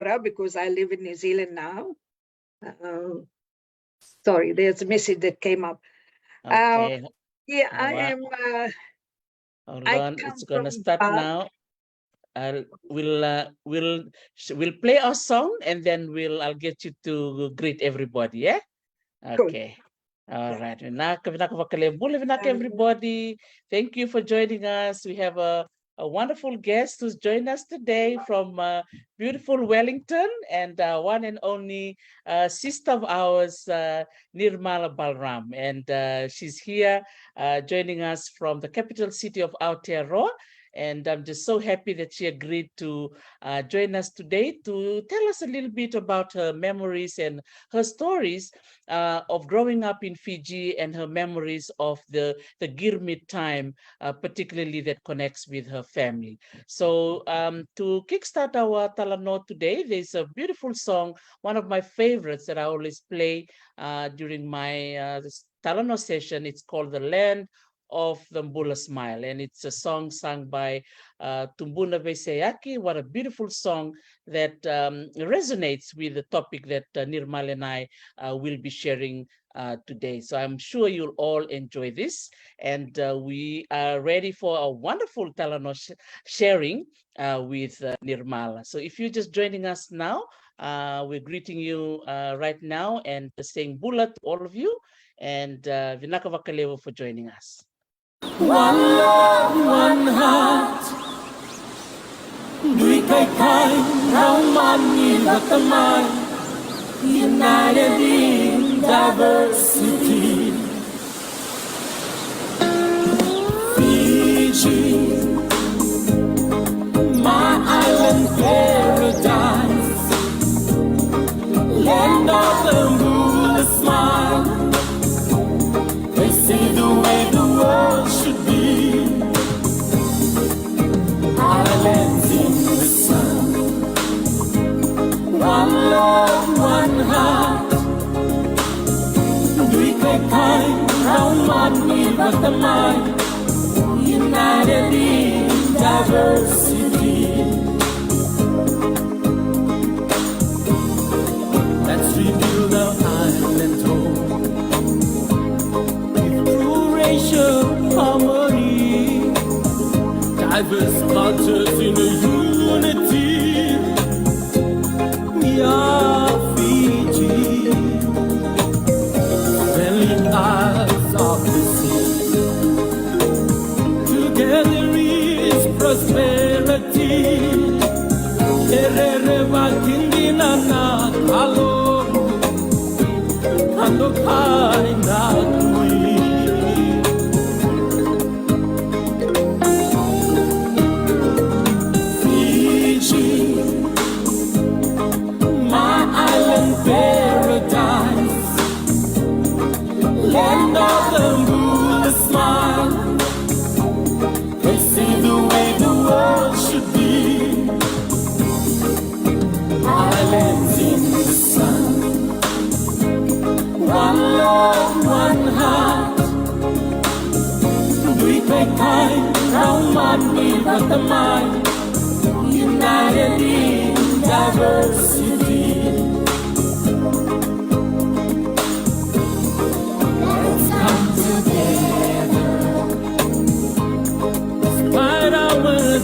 Barbara because I live in New Zealand now. Sorry, there's a message that came up. Okay. Yeah, I am. Hold I on, come it's gonna from start now. We'll play our song and then I'll get you to greet everybody. Yeah. Okay. All right. Vinaka Vinaka, everybody. Thank you for joining us. We have a wonderful guest who's joined us today from beautiful Wellington, and one and only sister of ours, Nirmala Balram. And she's here joining us from the capital city of Aotearoa. And I'm just so happy that she agreed to join us today to tell us a little bit about her memories and her stories of growing up in Fiji and her memories of the Girmit time, particularly that connects with her family. So to kickstart our Talanoa today, there's a beautiful song, one of my favorites that I always play during my Talanoa session. It's called The Land of the Mbula Smile, and it's a song sung by Tumbuna Veseyaki. What a beautiful song that resonates with the topic that Nirmal and I will be sharing today. So I'm sure you'll all enjoy this, and we are ready for a wonderful Talanoa sharing with Nirmala. So if you're just joining us now, we're greeting you right now and saying Bula to all of you, and Vinaka Vakalevu for joining us. One love, one heart. Dui kai kai, Raumani Vatamai, united in diversity. Fiji, my island paradise, land of the moon, the smile. They say the way the world should be. Islands in the sun. One love, one heart. Dui kai kai, Raumani Vatamai, united in diversity. Let's rebuild our island home. Racial harmony, diverse cultures in a unity. We are Fiji, friendly eyes of the sea. Together is prosperity. Erereva kindina na kalo, kando kai na. Paradise, land of the moon, the smile. They say the way the world should be. Islands in the sun. One love, one heart. Dui kai kai, Raumani Vatamai, united in diversity.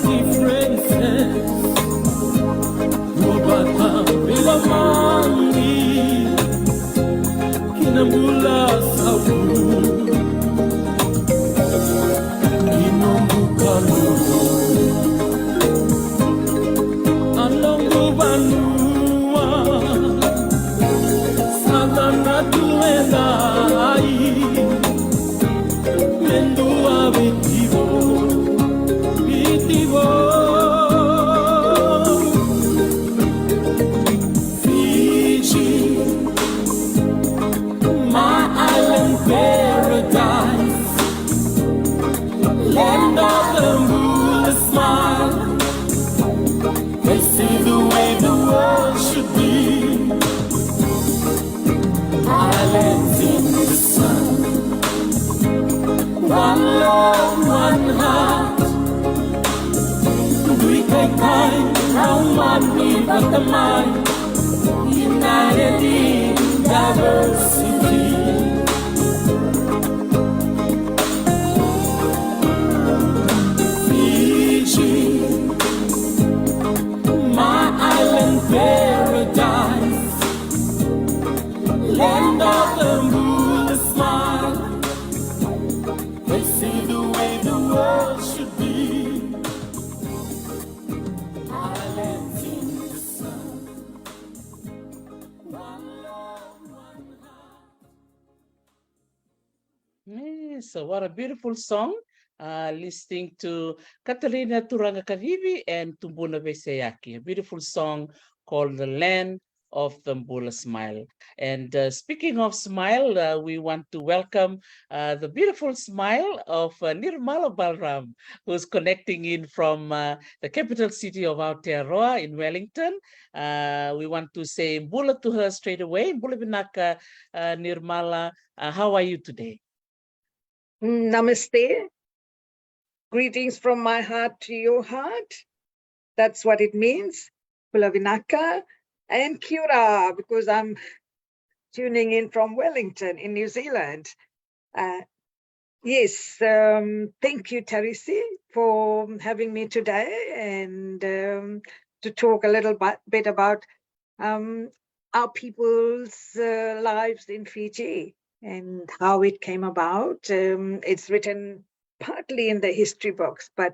Differences, Robata Bilamani, Kinambula Sabu, Inombukalu, Anongo Banua, Satana Tuenai, Mendua Vitivo. Fiji, my island paradise, land of the moon, the smile. They say the way the world but the mind united in diversity. Fiji, my island paradise, land of the moonlit smile. They say the way the world should be. Islands in the sun. One love, one heart. So what a beautiful song. Listening to Katarina Turangakarivi and Tumbuna Veseyaki, a beautiful song called The Land of the Mbula Smile. And speaking of smile, we want to welcome the beautiful smile of Nirmala Balram, who's connecting in from the capital city of Aotearoa in Wellington. We want to say Mbula to her straight away. Mbula Vinaka Nirmala, how are you today? Namaste. Greetings from my heart to your heart. That's what it means. Pulavinaka and kia ora, because I'm tuning in from Wellington in New Zealand. Yes, thank you, Tarisi, for having me today and to talk a little bit about our people's lives in Fiji and how it came about. It's written partly in the history books, but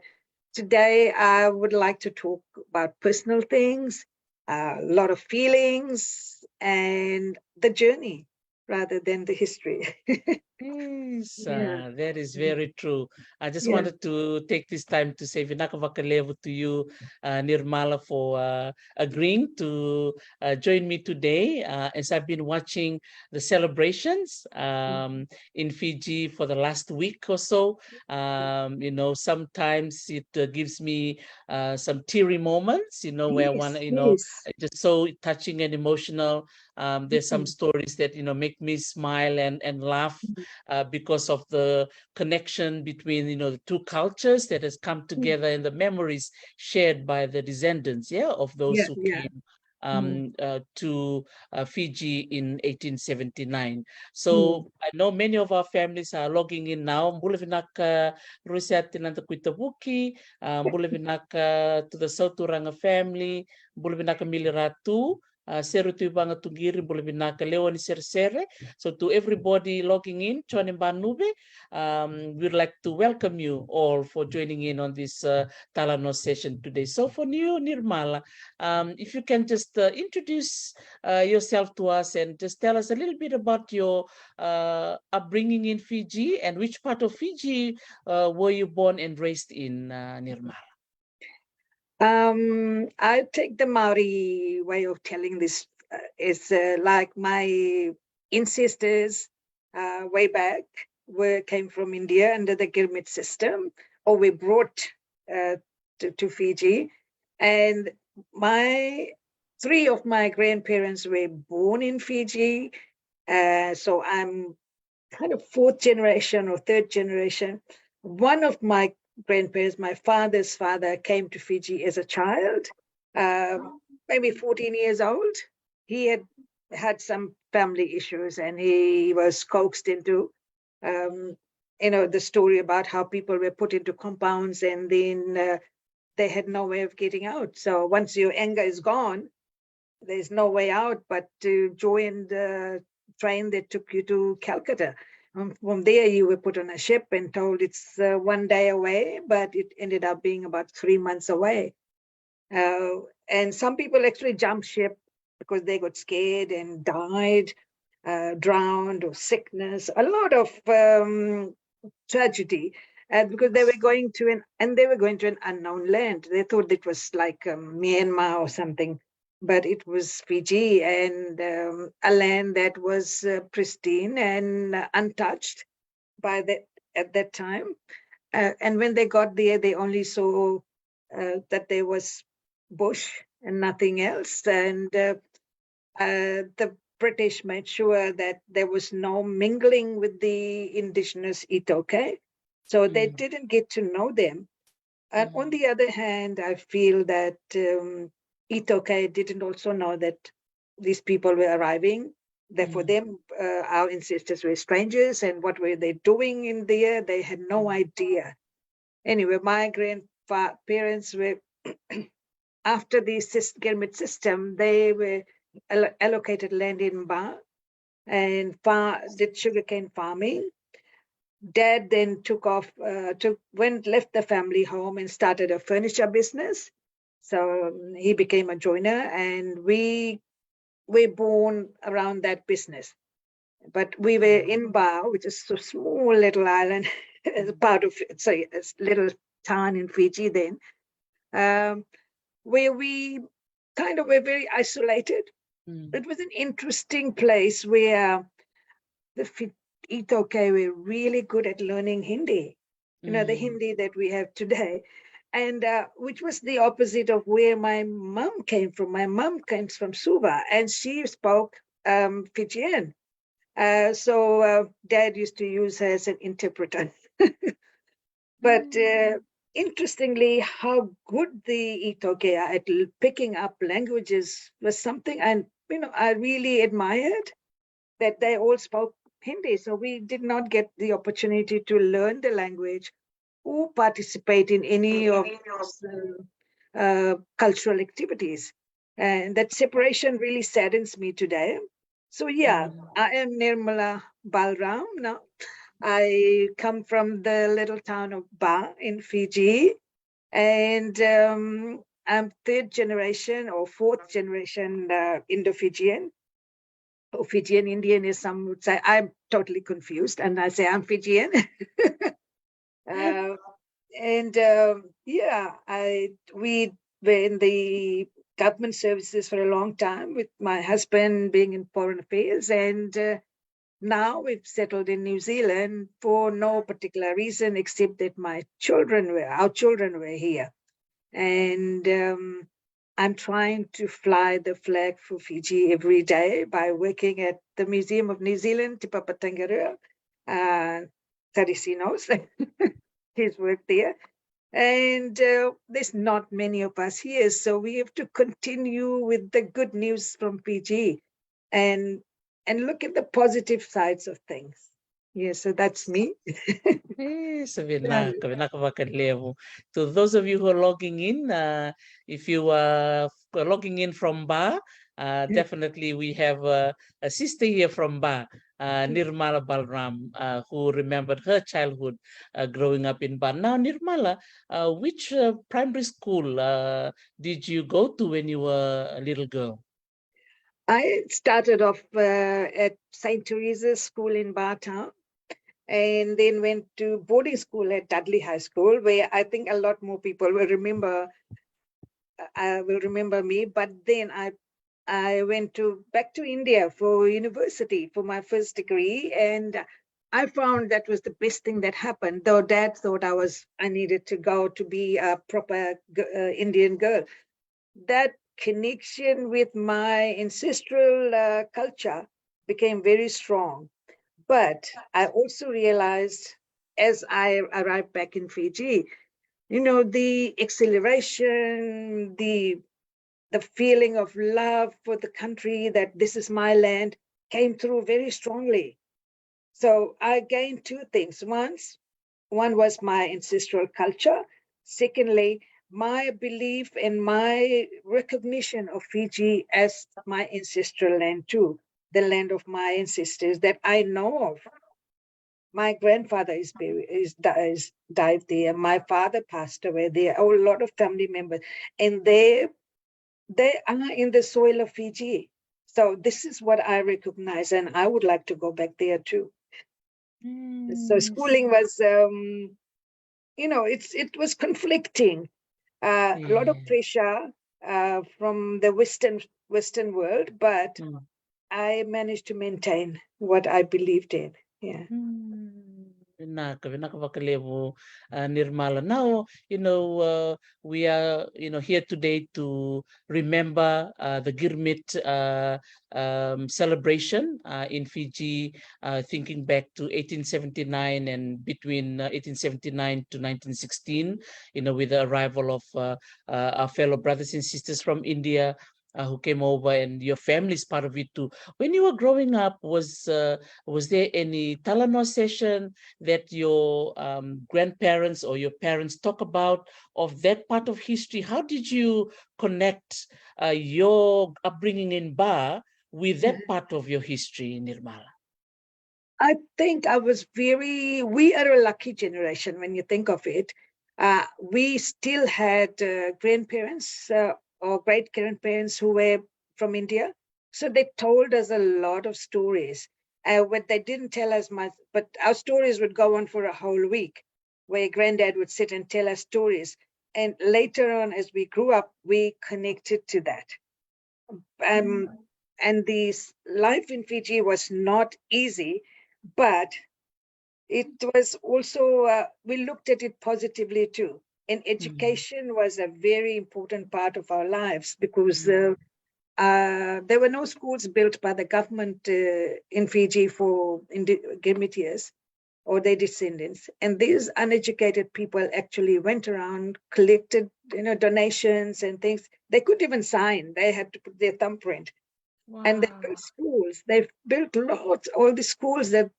today I would like to talk about personal things, a lot of feelings, and the journey rather than the history. Yes, Yeah. that is very true. I just Yeah. wanted to take this time to say Vinaka vakalevu to you, Nirmala, for agreeing to join me today as I've been watching the celebrations in Fiji for the last week or so. You know, sometimes it gives me some teary moments, you know, where one, you know, just so touching and emotional. There's some stories that, you know, make me smile and laugh because of the connection between, you know, the two cultures that has come together and the memories shared by the descendants, of those who came to Fiji in 1879. So I know many of our families are logging in now. Mbula Vinaka Rusia Tinanta Kuitavuki, Mbula Vinaka to the Sauturanga family, Mbula Vinaka Miliratu, Seru Tuibanga Tugiri, Mbula Vinaka Leoni Sersere. So to everybody logging in, Chone Banube, we'd like to welcome you all for joining in on this Talanoa session today. So for you, Nirmala, if you can just introduce yourself to us and just tell us a little bit about your upbringing in Fiji and which part of Fiji were you born and raised in, Nirmala? I take the Maori way of telling this. It's like my ancestors way back came from India under the Girmit system, or were brought to Fiji. And three of my grandparents were born in Fiji. So I'm kind of fourth generation or third generation. One of my grandparents, my father's father, came to Fiji as a child, maybe 14 years old. He had some family issues and he was coaxed into, the story about how people were put into compounds and then they had no way of getting out. So once your anger is gone, there's no way out but to join the train that took you to Calcutta. From there, you were put on a ship and told it's 1 day away, but it ended up being about 3 months away. And some people actually jumped ship because they got scared and died, drowned or sickness, a lot of tragedy. Because they were going to an unknown land. They thought it was like Myanmar or something, but it was Fiji and a land that was pristine and untouched at that time. And when they got there, they only saw that there was bush and nothing else. And the British made sure that there was no mingling with the indigenous Itoke. So they didn't get to know them. And on the other hand, I feel that Itoke didn't also know that these people were arriving. That for them, our ancestors were strangers, and what were they doing in there? They had no idea. Anyway, my grandparents were, after the Girmit system, they were allocated land in Ba and did sugarcane farming. Dad then took off, left the family home and started a furniture business. So he became a joiner, and we were born around that business. But we were in Ba, which is a small little island, as part of, sorry, a little town in Fiji then, where we kind of were very isolated. It was an interesting place where the Itoke were really good at learning Hindi, the Hindi that we have today. And which was the opposite of where my mum came from. My mum comes from Suva, and she spoke Fijian. So Dad used to use her as an interpreter. But interestingly, how good the Itoke are at picking up languages was something I really admired, that they all spoke Hindi. So we did not get the opportunity to learn the language or participate in any of cultural activities. And that separation really saddens me today. So yeah, I am Nirmala Balram now. I come from the little town of Ba in Fiji, and I'm third generation or fourth generation Indo-Fijian. Or Fijian Indian, as some would say. I'm totally confused, and I say I'm Fijian. We were in the government services for a long time, with my husband being in foreign affairs, and now we've settled in New Zealand for no particular reason except that our children were here. And I'm trying to fly the flag for Fiji every day by working at the Museum of New Zealand, Te Papatangarua, Tarisi knows his work there. And there's not many of us here, so we have to continue with the good news from Fiji and look at the positive sides of things. Yeah, so that's me. Yes, Vinaka vakalevu. To those of you who are logging in, if you are logging in from Ba, definitely we have a sister here from Ba, Nirmala Balram, who remembered her childhood growing up in Ba. Now, Nirmala, which primary school did you go to when you were a little girl? I started off at St. Teresa's School in Ba Town, and then went to boarding school at Dudley High School, where I think a lot more people will remember me. But then I went back to India for university for my first degree, and I found that was the best thing that happened. Though Dad thought I needed to go to be a proper Indian girl. That connection with my ancestral culture became very strong. But I also realized, as I arrived back in Fiji, the exhilaration, the feeling of love for the country, that this is my land, came through very strongly. So I gained two things. One was my ancestral culture. Secondly, my belief and my recognition of Fiji as my ancestral land too, the land of my ancestors that I know of. My grandfather died there. My father passed away there. A lot of family members, and they are in the soil of Fiji. So this is what I recognize, and I would like to go back there too. So schooling was, it was conflicting. A lot of pressure from the Western world, but I managed to maintain what I believed in. Yeah. Vinaka vakalevu, Nirmala. Now, we are, here today to remember the Girmit celebration in Fiji, thinking back to 1879 and between 1879 to 1916, with the arrival of our fellow brothers and sisters from India who came over, and your family is part of it too. When you were growing up, was there any Talanoa session that your grandparents or your parents talk about of that part of history? How did you connect your upbringing in Ba with that part of your history, Nirmala? I think we are a lucky generation when you think of it. We still had grandparents or great grandparents who were from India. So they told us a lot of stories. What they didn't tell us much, but our stories would go on for a whole week, where granddad would sit and tell us stories. And later on, as we grew up, we connected to that. And this life in Fiji was not easy, but it was also, we looked at it positively too. And education was a very important part of our lives because there were no schools built by the government in Fiji for Girmitians or their descendants. And these uneducated people actually went around, collected, donations and things. They couldn't even sign. They had to put their thumbprint. Wow. And they built schools. They've built lots, all the schools that,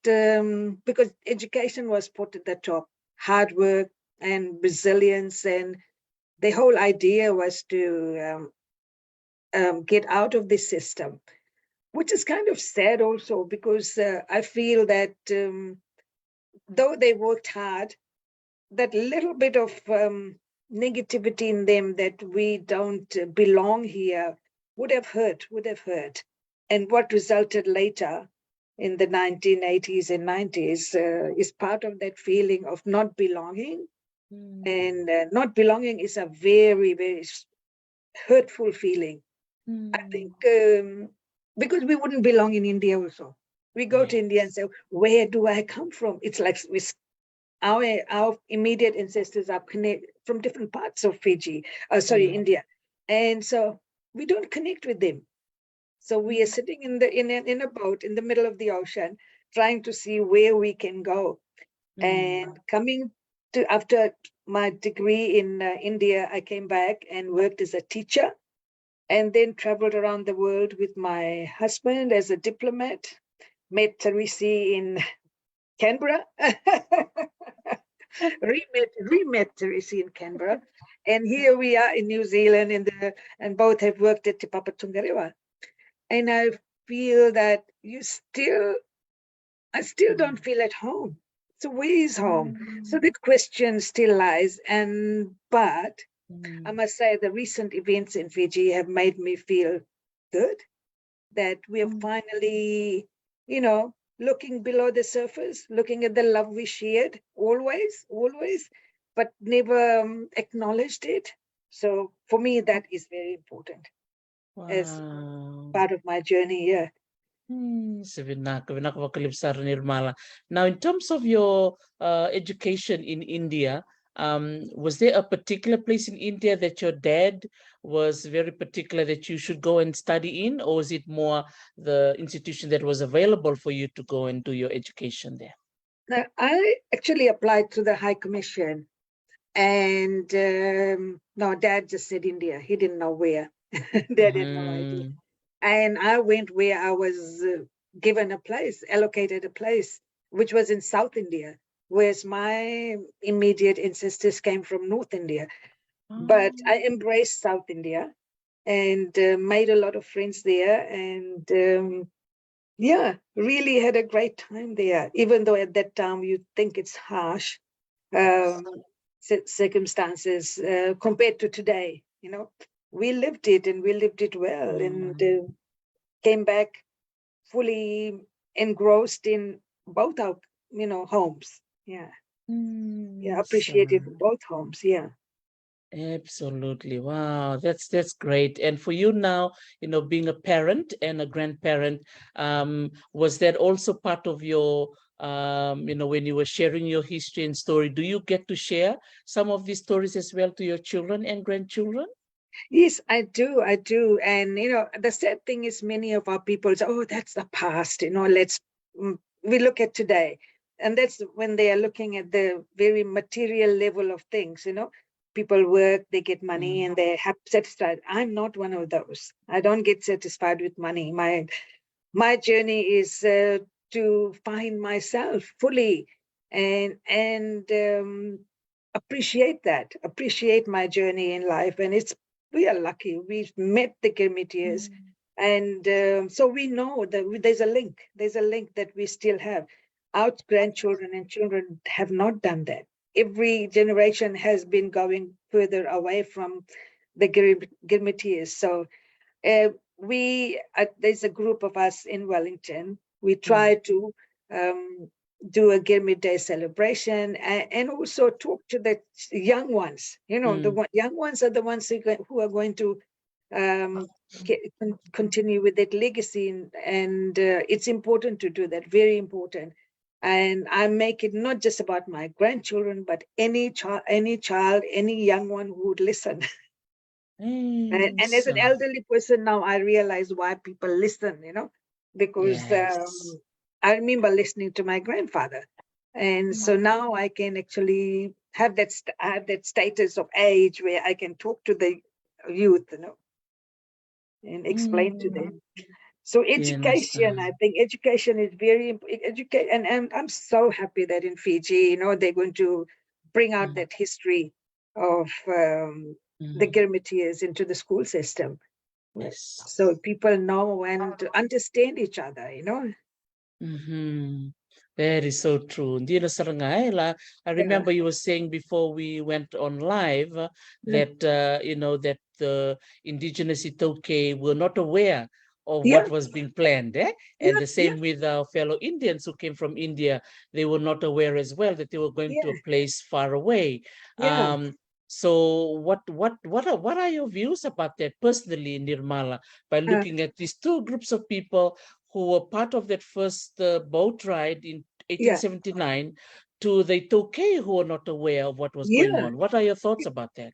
because education was put at the top, hard work and resilience. And the whole idea was to get out of this system, which is kind of sad also, because I feel that though they worked hard, that little bit of negativity in them that we don't belong here would have hurt. And what resulted later in the 1980s and 90s is part of that feeling of not belonging. And not belonging is a very, very hurtful feeling. I think because we wouldn't belong in India also. We go to India and say, where do I come from? It's like our immediate ancestors are connected from different parts of Fiji, India. And so we don't connect with them. So we are sitting in a boat in the middle of the ocean, trying to see where we can go. And after my degree in India, I came back and worked as a teacher, and then traveled around the world with my husband as a diplomat. Met Teresi in Canberra. Re-met Teresi in Canberra. And here we are in New Zealand, and both have worked at Te Papa Tongarewa. And I feel that I still don't feel at home. So where is home? So that question still lies. But I must say the recent events in Fiji have made me feel good, that we are finally, looking below the surface, looking at the love we shared always, but never acknowledged it. So for me, that is very important as part of my journey here. Vinaka Nirmala. Now, in terms of your education in India, was there a particular place in India that your dad was very particular that you should go and study in, or was it more the institution that was available for you to go and do your education there? Now, I actually applied to the High Commission, and no, Dad just said India. He didn't know where. Dad had no idea. And I went where I was given a place, allocated a place, which was in South India, whereas my immediate ancestors came from North India. But I embraced South India and made a lot of friends there, and really had a great time there, even though at that time you think it's harsh circumstances compared to today. We lived it, and we lived it well, and came back fully engrossed in both our homes. Appreciated both homes. Absolutely. Wow, that's great. And for you now, being a parent and a grandparent, was that also part of your when you were sharing your history and story, do you get to share some of these stories as well to your children and grandchildren? Yes, I do. I do. And, the sad thing is many of our people say, oh, that's the past, we look at today. And that's when they are looking at the very material level of things, people work, they get money and they're satisfied. I'm not one of those. I don't get satisfied with money. My journey is to find myself fully and appreciate my journey in life. And we are lucky. We've met the Girmitiers, and so we know that there's a link. There's a link that we still have. Our grandchildren and children have not done that. Every generation has been going further away from the Girmitiers. So there's a group of us in Wellington. We try to do a Girmit Day celebration and also talk to the young ones. The young ones are the ones who are going to continue with that legacy, and it's important to do that, very important. And I make it not just about my grandchildren, but any child, any young one who would listen. And as an elderly person now, I realize why people listen, because I remember listening to my grandfather. And so now I can actually have that status of age where I can talk to the youth, and explain to them. So education, I think education is very important. And I'm so happy that in Fiji, they're going to bring out that history of the Girmitiers into the school system. Yes. So people know and understand each other, That is so true. Hindi na sarangay. I remember you were saying before we went on live that that the indigenous Itoke were not aware of what was being planned, and the same with our fellow Indians who came from India. They were not aware as well that they were going to a place far away. So what are your views about that personally, Nirmala, by looking at these two groups of people who were part of that first boat ride in 1879 to the Tokay who were not aware of what was going on? What are your thoughts about that?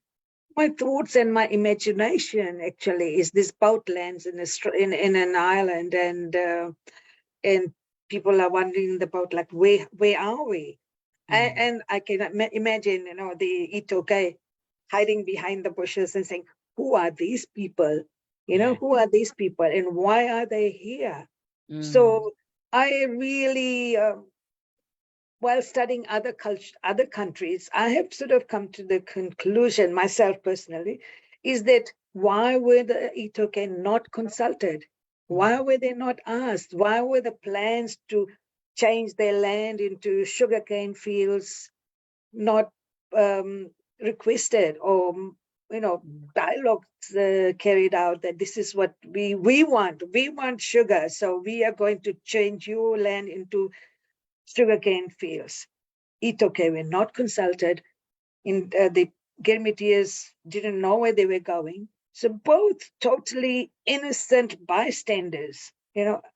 My thoughts and my imagination actually is this boat lands in an island, and people are wondering about like where are we? And I can imagine the Itoke hiding behind the bushes and saying, who are these people? Who are these people and why are they here? So I really, while studying other countries, I have sort of come to the conclusion myself personally, is that why were the Itoke not consulted? Why were they not asked? Why were the plans to change their land into sugarcane fields not requested, or dialogues carried out that this is what we want sugar, so we are going to change your land into sugarcane fields? Itoke were not consulted. The Girmitiers didn't know where they were going. So both totally innocent bystanders.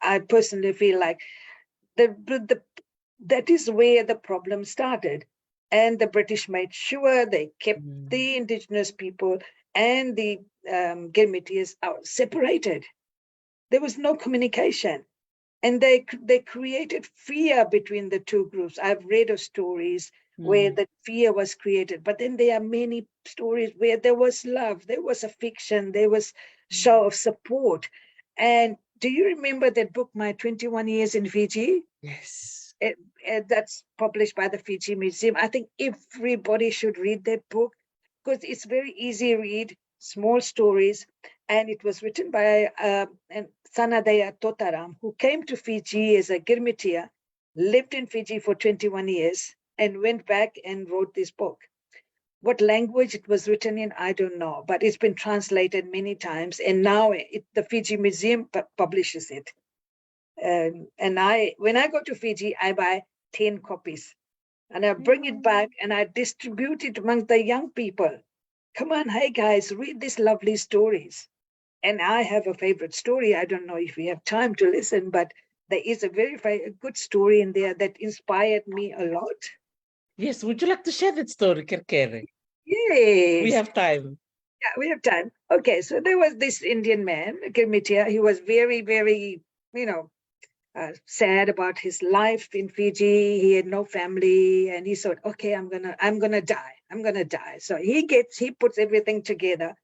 I personally feel like that is where the problem started. And the British made sure they kept the indigenous people and the Girmitiers separated. There was no communication. And they created fear between the two groups. I've read of stories where the fear was created, but then there are many stories where there was love, there was affection, there was show of support. And do you remember that book, My 21 Years in Fiji? Yes. That's published by the Fiji Museum. I think everybody should read that book because it's very easy read, small stories, and it was written by Sanadaya Totaram, who came to Fiji as a Girmitier, lived in Fiji for 21 years, and went back and wrote this book. What language it was written in, I don't know, but it's been translated many times, and now the Fiji Museum publishes it. And when I go to Fiji, I buy 10 copies, and I bring it back and I distribute it among the young people. Come on, hey guys, read these lovely stories. And I have a favorite story. I don't know if we have time to listen, but there is a very good story in there that inspired me a lot. Yes, would you like to share that story, Kerkere? Yes. We have time. Yeah, we have time. Okay, so there was this Indian man, Girmit. He was very, sad about his life in Fiji. He had no family, and he thought, okay, I'm gonna die. So he puts everything together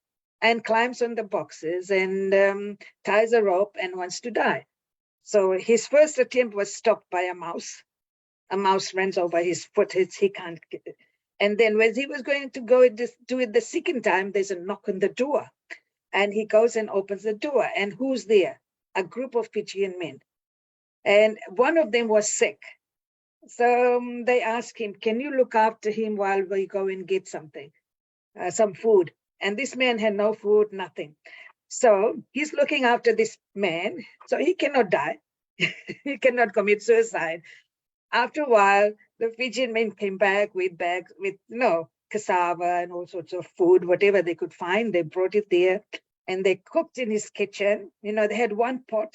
and climbs on the boxes and ties a rope and wants to die. So his first attempt was stopped by a mouse. A mouse runs over his foot. He can't get it. And then when he was going to do it the second time, there's a knock on the door. And he goes and opens the door. And who's there? A group of Fijian men. And one of them was sick. So they asked him, can you look after him while we go and get something, some food? And this man had no food, nothing. So he's looking after this man. So he cannot die. He cannot commit suicide. After a while, the Fijian men came back with bags with, cassava and all sorts of food, whatever they could find. They brought it there and they cooked in his kitchen. They had one pot.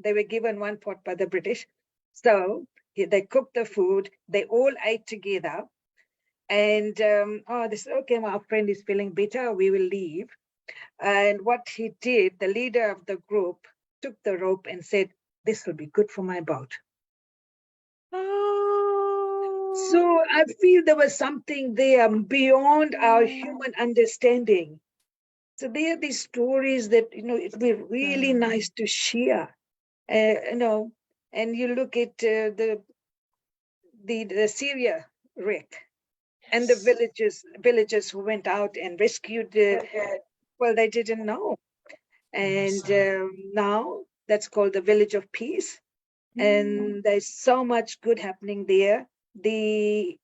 They were given one pot by the British. So they cooked the food. They all ate together. And they said, okay, my friend is feeling better. We will leave. And what he did, the leader of the group took the rope and said, this will be good for my boat. So I feel there was something there beyond our human understanding. So there are these stories that, it'd be really nice to share, and you look at the Syria wreck and the villagers who went out and rescued, well, they didn't know. And now that's called the Village of Peace. And there's so much good happening there. In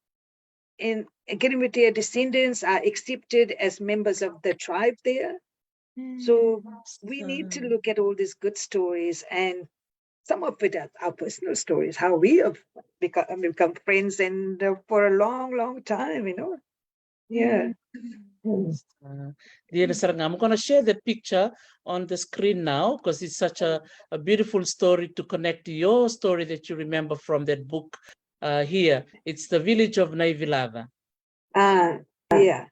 Girmit descendants are accepted as members of the tribe there. So we need to look at all these good stories, and some of it are our personal stories, how we have become friends and for a long time, Yeah. Dear Saranga, I'm going to share that picture on the screen now because it's such a beautiful story to connect to your story that you remember from that book here. It's the village of Naivilava. Yeah.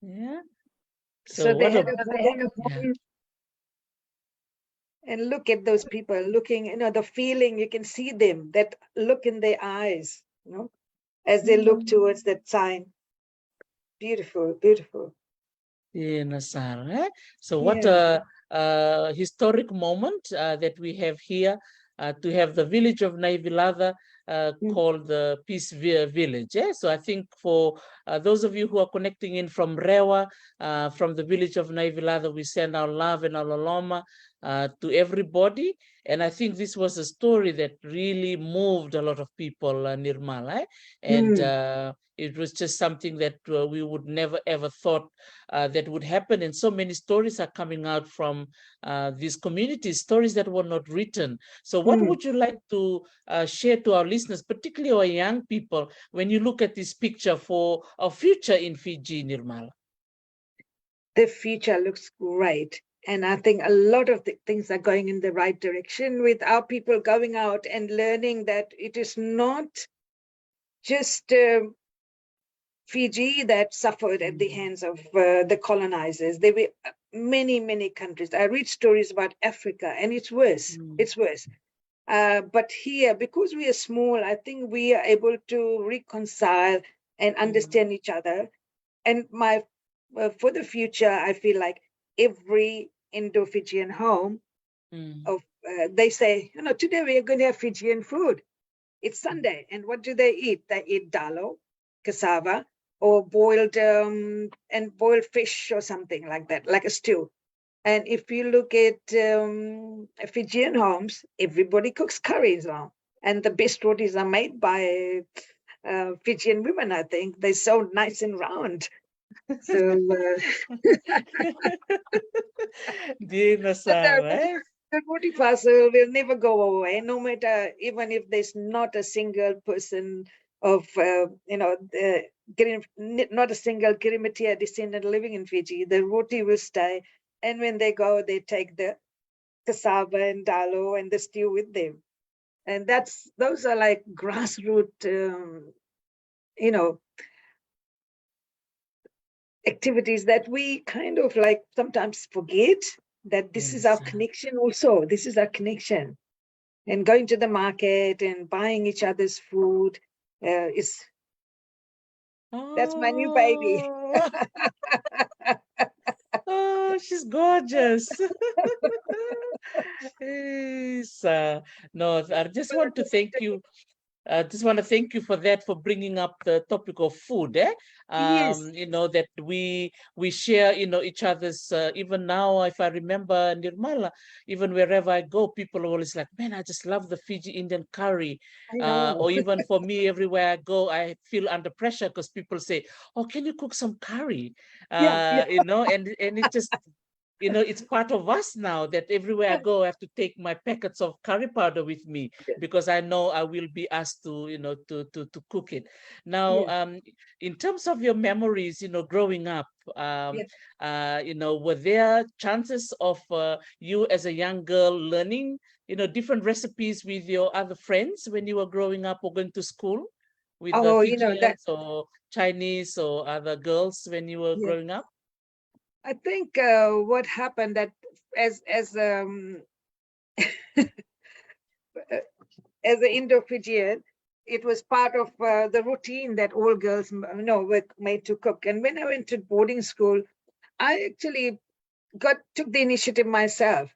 Yeah. So they had a home. And look at those people looking, the feeling, you can see them, that look in their eyes, as they look towards that sign. Beautiful. Yeah, Nasar. So what a historic moment that we have here to have the village of Naivilava called the Peace Village. Yeah? So I think for those of you who are connecting in from Rewa, from the village of Naivilava, we send our love and our laloma to everybody. And I think this was a story that really moved a lot of people, Nirmala. And it was just something that we would never ever thought that would happen. And so many stories are coming out from these communities, stories that were not written. So what would you like to share to our listeners, particularly our young people, when you look at this picture for our future in Fiji, Nirmala? The future looks great. And I think a lot of the things are going in the right direction with our people going out and learning that it is not just Fiji that suffered at the hands of the colonizers. There were many countries. I read stories about Africa, and it's worse. It's worse. But here, because we are small, I think we are able to reconcile and understand each other. And for the future, I feel like every Indo-Fijian home, they say, today we are going to have Fijian food. It's Sunday, and what do they eat? They eat dalo, cassava, or boiled fish or something like that, like a stew. And if you look at Fijian homes, everybody cooks curries now, and the best rotis are made by Fijian women. I think they're so nice and round. So the roti parcel will never go away, no matter, even if there's not a single person of not a single Girmit descendant living in Fiji. The roti will stay, and when they go, they take the cassava and dalo and the stew with them. And those are like grassroots, activities that we kind of like sometimes forget that this is our Yes. connection also. This is our connection. And going to the market and buying each other's food that's my new baby. Oh, oh, she's gorgeous. Yes, no, I just want to thank you. Just want to thank you for that, for bringing up the topic of food. Yes, That we share, each other's. Even now, if I remember Nirmala, even wherever I go, people are always like, "Man, I just love the Fiji Indian curry." I know. Or even for me, everywhere I go, I feel under pressure because people say, "Oh, can you cook some curry?" Yeah, yeah, And it just, it's part of us now that everywhere I go, I have to take my packets of curry powder with me because I know I will be asked to, to cook it. Now, yeah, in terms of your memories, growing up, yeah. were there chances of you as a young girl learning, different recipes with your other friends when you were growing up or going to school with the Oh, that. Fijians or Chinese or other girls when you were Yeah, growing up? I think what happened that as as an Indo-Fijian, it was part of the routine that all girls, were made to cook. And when I went to boarding school, I actually took the initiative myself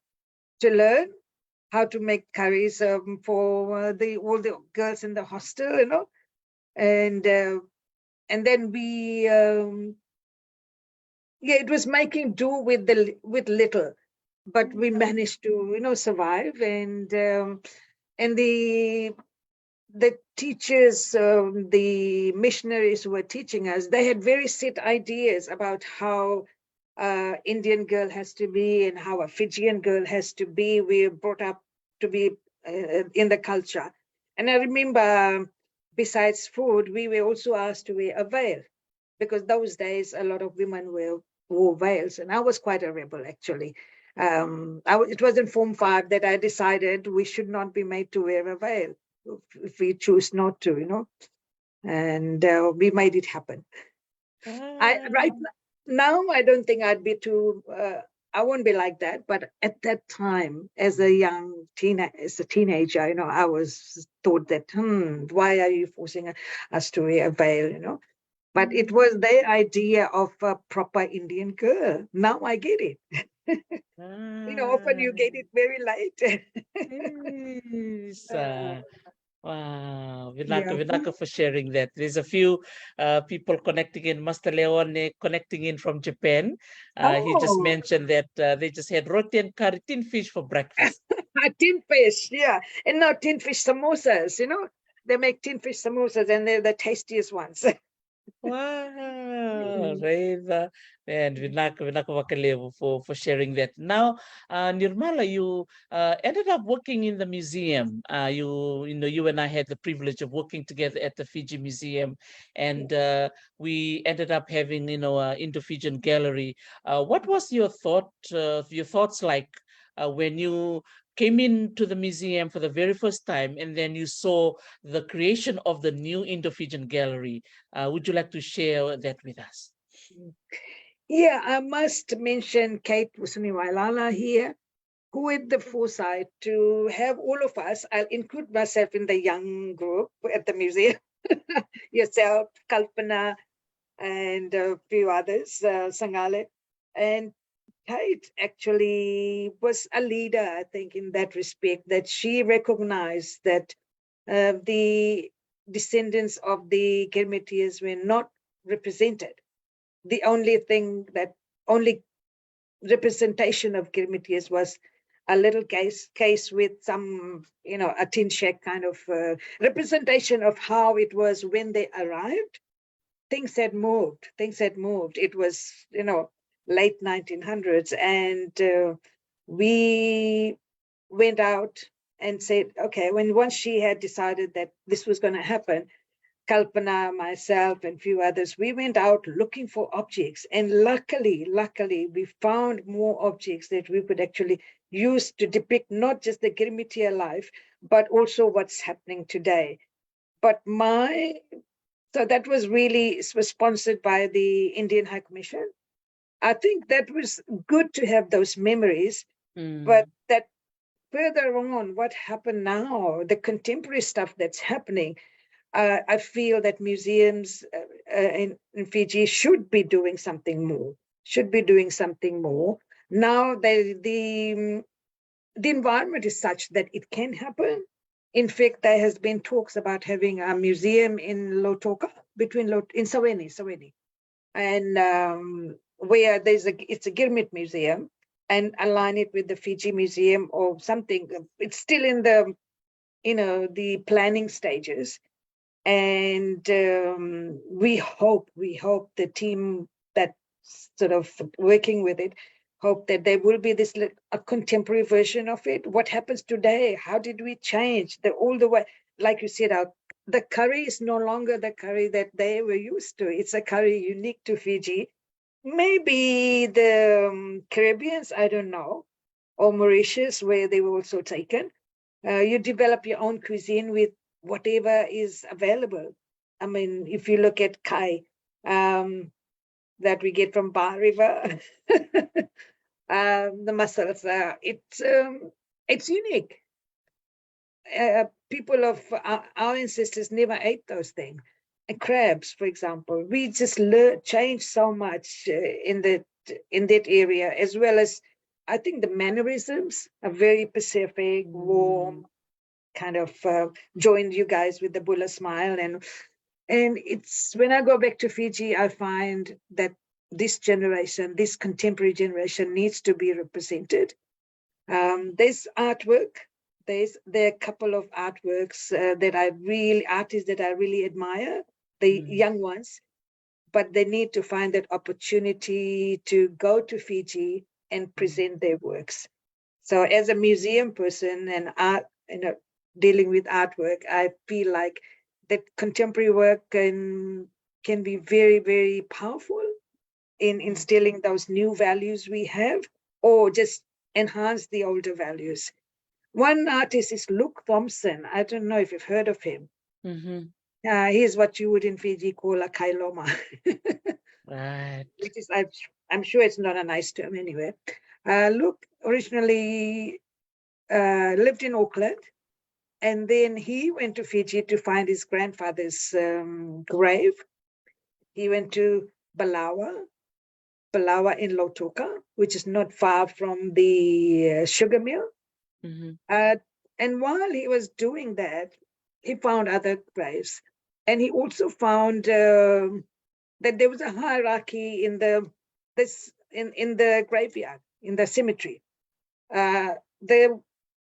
to learn how to make curries for all the girls in the hostel, and then it was making do with little, but we managed to survive. And the teachers, the missionaries who were teaching us, they had very set ideas about how Indian girl has to be and how a Fijian girl has to be. We were brought up to be in the culture. And I remember, besides food, we were also asked to wear a veil, because those days a lot of women wore veils, and I was quite a rebel actually. It was in Form 5 that I decided we should not be made to wear a veil if we choose not to, and we made it happen. Right now, I don't think I'd be too. I won't be like that. But at that time, as a teenager, I was thought that, why are you forcing us to wear a veil, But it was their idea of a proper Indian girl. Now I get it. Often you get it very late. Yes. Uh, Wow, yeah. Vinaka for sharing that. There's a few people connecting in. Master Leone connecting in from Japan. He just Oh, mentioned that they just had roti and curry, tin fish for breakfast. tin fish. Yeah. And now tin fish samosas, They make tin fish samosas and they're the tastiest ones. Wow, Reza and Vinaka Vakalevu for sharing that. Now, Nirmala, you ended up working in the museum. You and I had the privilege of working together at the Fiji Museum, and we ended up having, Indo-Fijian gallery. What was your thoughts like when you came into the museum for the very first time, and then you saw the creation of the new Indo-Fijian gallery? Would you like to share that with us? Yeah, I must mention Kate Usuniwailala here, who had the foresight to have all of us. I'll include myself in the young group at the museum. Yourself, Kalpana, and a few others, Sangale. And Kate actually was a leader, I think, in that respect, that she recognized that the descendants of the Girmitians were not represented. The only representation of Girmitians was a little case with some, a tin shack kind of representation of how it was when they arrived. Things had moved. It was, late 1900s, and we went out and said, okay, once she had decided that this was going to happen, Kalpana, myself, and few others, we went out looking for objects. And luckily, we found more objects that we could actually use to depict not just the Girmitiya life, but also what's happening today. But so that was sponsored by the Indian High Commission. I think that was good to have those memories, but that further on, what happened now, the contemporary stuff that's happening, I feel that museums in Fiji should be doing something more. Now the environment is such that it can happen. In fact, there has been talks about having a museum in Lautoka, in Saweni, and where it's a Girmit museum, and align it with the Fiji Museum or something. It's still in the planning stages. And we hope the team that's sort of working with it, hope that there will be a contemporary version of it. What happens today? How did we change all the way? Like you said, the curry is no longer the curry that they were used to. It's a curry unique to Fiji. Maybe the Caribbeans, I don't know, or Mauritius, where they were also taken. You develop your own cuisine with whatever is available. I mean, if you look at kai that we get from Bar River, the mussels, it's unique. People of our ancestors never ate those things. And crabs, for example, we just changed so much in that area, as well as I think the mannerisms are very Pacific, warm, kind of joined you guys with the Bulla smile. And it's when I go back to Fiji, I find that this contemporary generation needs to be represented. There's artwork. There are a couple of artworks artists that I really admire, the young ones, but they need to find that opportunity to go to Fiji and present their works. So as a museum person and art, dealing with artwork, I feel like that contemporary work can be very, very powerful in instilling those new values we have, or just enhance the older values. One artist is Luke Thompson. I don't know if you've heard of him. He's what you would in Fiji call a kailoma. Right. Which is, I'm sure it's not a nice term anyway. Luke originally lived in Auckland, and then he went to Fiji to find his grandfather's grave. He went to Balawa in Lautoka, which is not far from the sugar mill. And while he was doing that, he found other graves. And he also found that there was a hierarchy in the graveyard, in the cemetery. The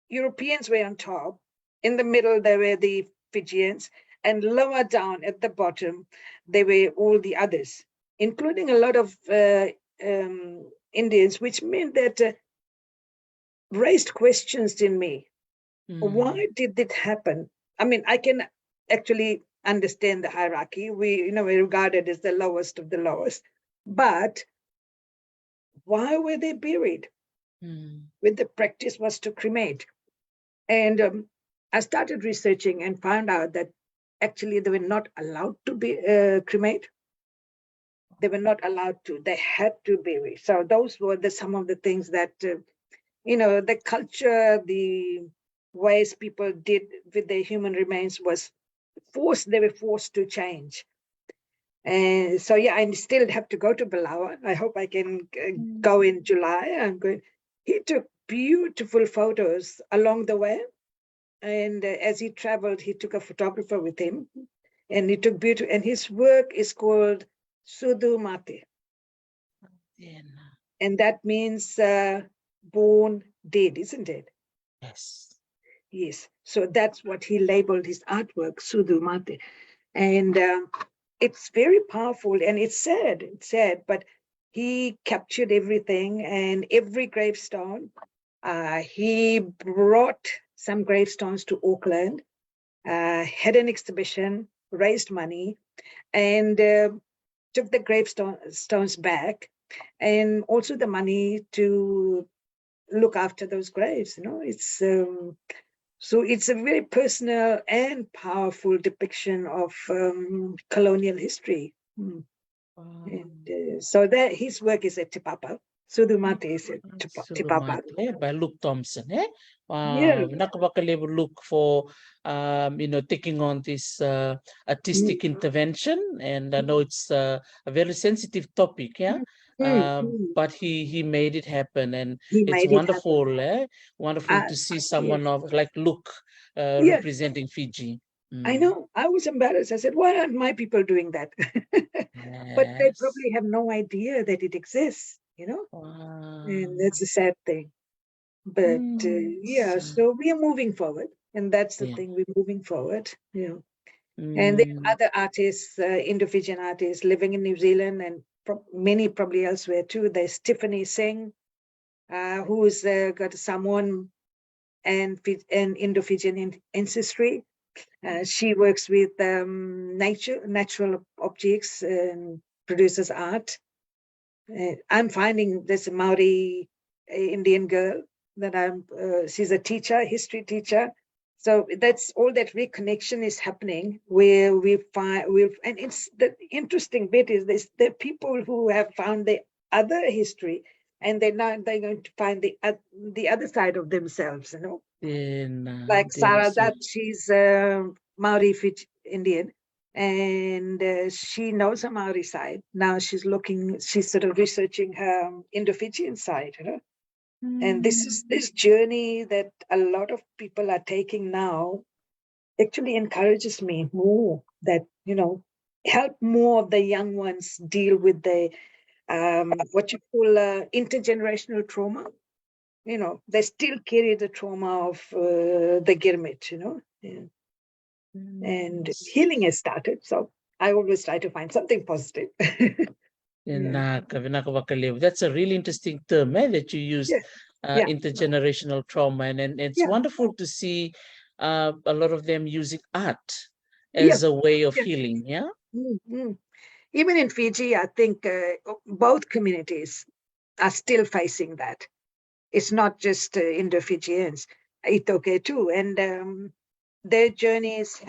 Europeans were on top. In the middle, there were the Fijians. And lower down at the bottom, there were all the others, including a lot of Indians, which meant that raised questions in me. Why did it happen? I mean, I can actually understand the hierarchy. We regarded as the lowest of the lowest. But why were they buried? When the practice was to cremate. And I started researching and found out that actually they were not allowed to be cremate. They were not allowed to. They had to bury. So those were some of the things that, the culture, the ways people did with their human remains was forced. They were forced to change. And so, yeah, I still have to go to Balawa. I hope I can go in July. I'm going. He took beautiful photos along the way. And as he traveled, he took a photographer with him. And he took beautiful, and his work is called Sudu Mate. And that means born dead, isn't it? Yes. Yes. So that's what he labeled his artwork, Sudu Mate. And it's very powerful, and it's sad, but he captured everything and every gravestone. He brought some gravestones to Auckland, had an exhibition, raised money and took the gravestones back, and also the money to look after those graves. It's so it's a very personal and powerful depiction of colonial history. Wow. And so that his work is at Tipapa. Sudumate is at Tipapa. Sulumate by Luke Thompson. Yeah. Vinaka vakalevu look for taking on this artistic intervention, and I know it's a very sensitive topic, but he made it happen, and He it's made it happen. wonderful, wonderful to see someone of like Luke Yeah. representing Fiji. I know. I was embarrassed. I said, why aren't my people doing that? But they Yes. probably have no idea that it exists, Wow. and that's a sad thing. But so we are moving forward, and that's the thing, we're moving forward. And there are other artists, Indo-Fijian artists living in New Zealand, and many probably elsewhere too. There's Tiffany Singh, who's got a Samoan and Indo-Fijian ancestry. She works with natural objects and produces art. I'm finding this Maori Indian girl that she's a teacher, history teacher. So that's all that reconnection is happening, where and it's the interesting bit is this: there are people who have found the other history, and they're going to find the other side of themselves, like Sarah, that she's Maori Fiji Indian, and she knows her Maori side. Now she's sort of researching her Indo-Fijian side, And this is this journey that a lot of people are taking now actually encourages me more, that, help more of the young ones deal with the what you call intergenerational trauma. They still carry the trauma of the Girmit, and healing has started. So I always try to find something positive. Vinaka vakalevu. That's a really interesting term that you used, intergenerational trauma, and it's wonderful to see a lot of them using art as a way of healing. Even in Fiji, I think both communities are still facing that. It's not just Indo-Fijians, Itoke too, and their journeys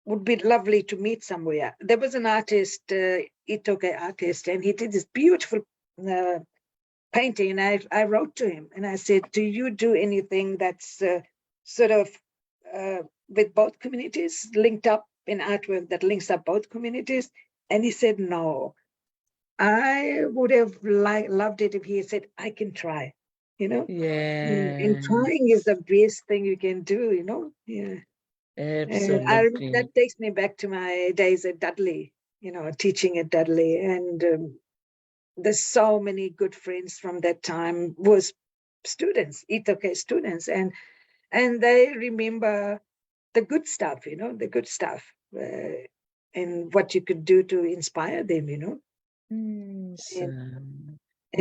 would be lovely to meet somewhere. There was an artist, Itoke artist, and he did this beautiful painting, and I wrote to him and I said, do you do anything that's sort of with both communities, linked up in artwork that links up both communities? And he said, no. I would have loved it if he said, I can try, And trying is the best thing you can do, Absolutely. That takes me back to my days at Dudley, teaching at Dudley. And there's so many good friends from that time was students, Itoke students. And they remember the good stuff, the good stuff, and what you could do to inspire them, And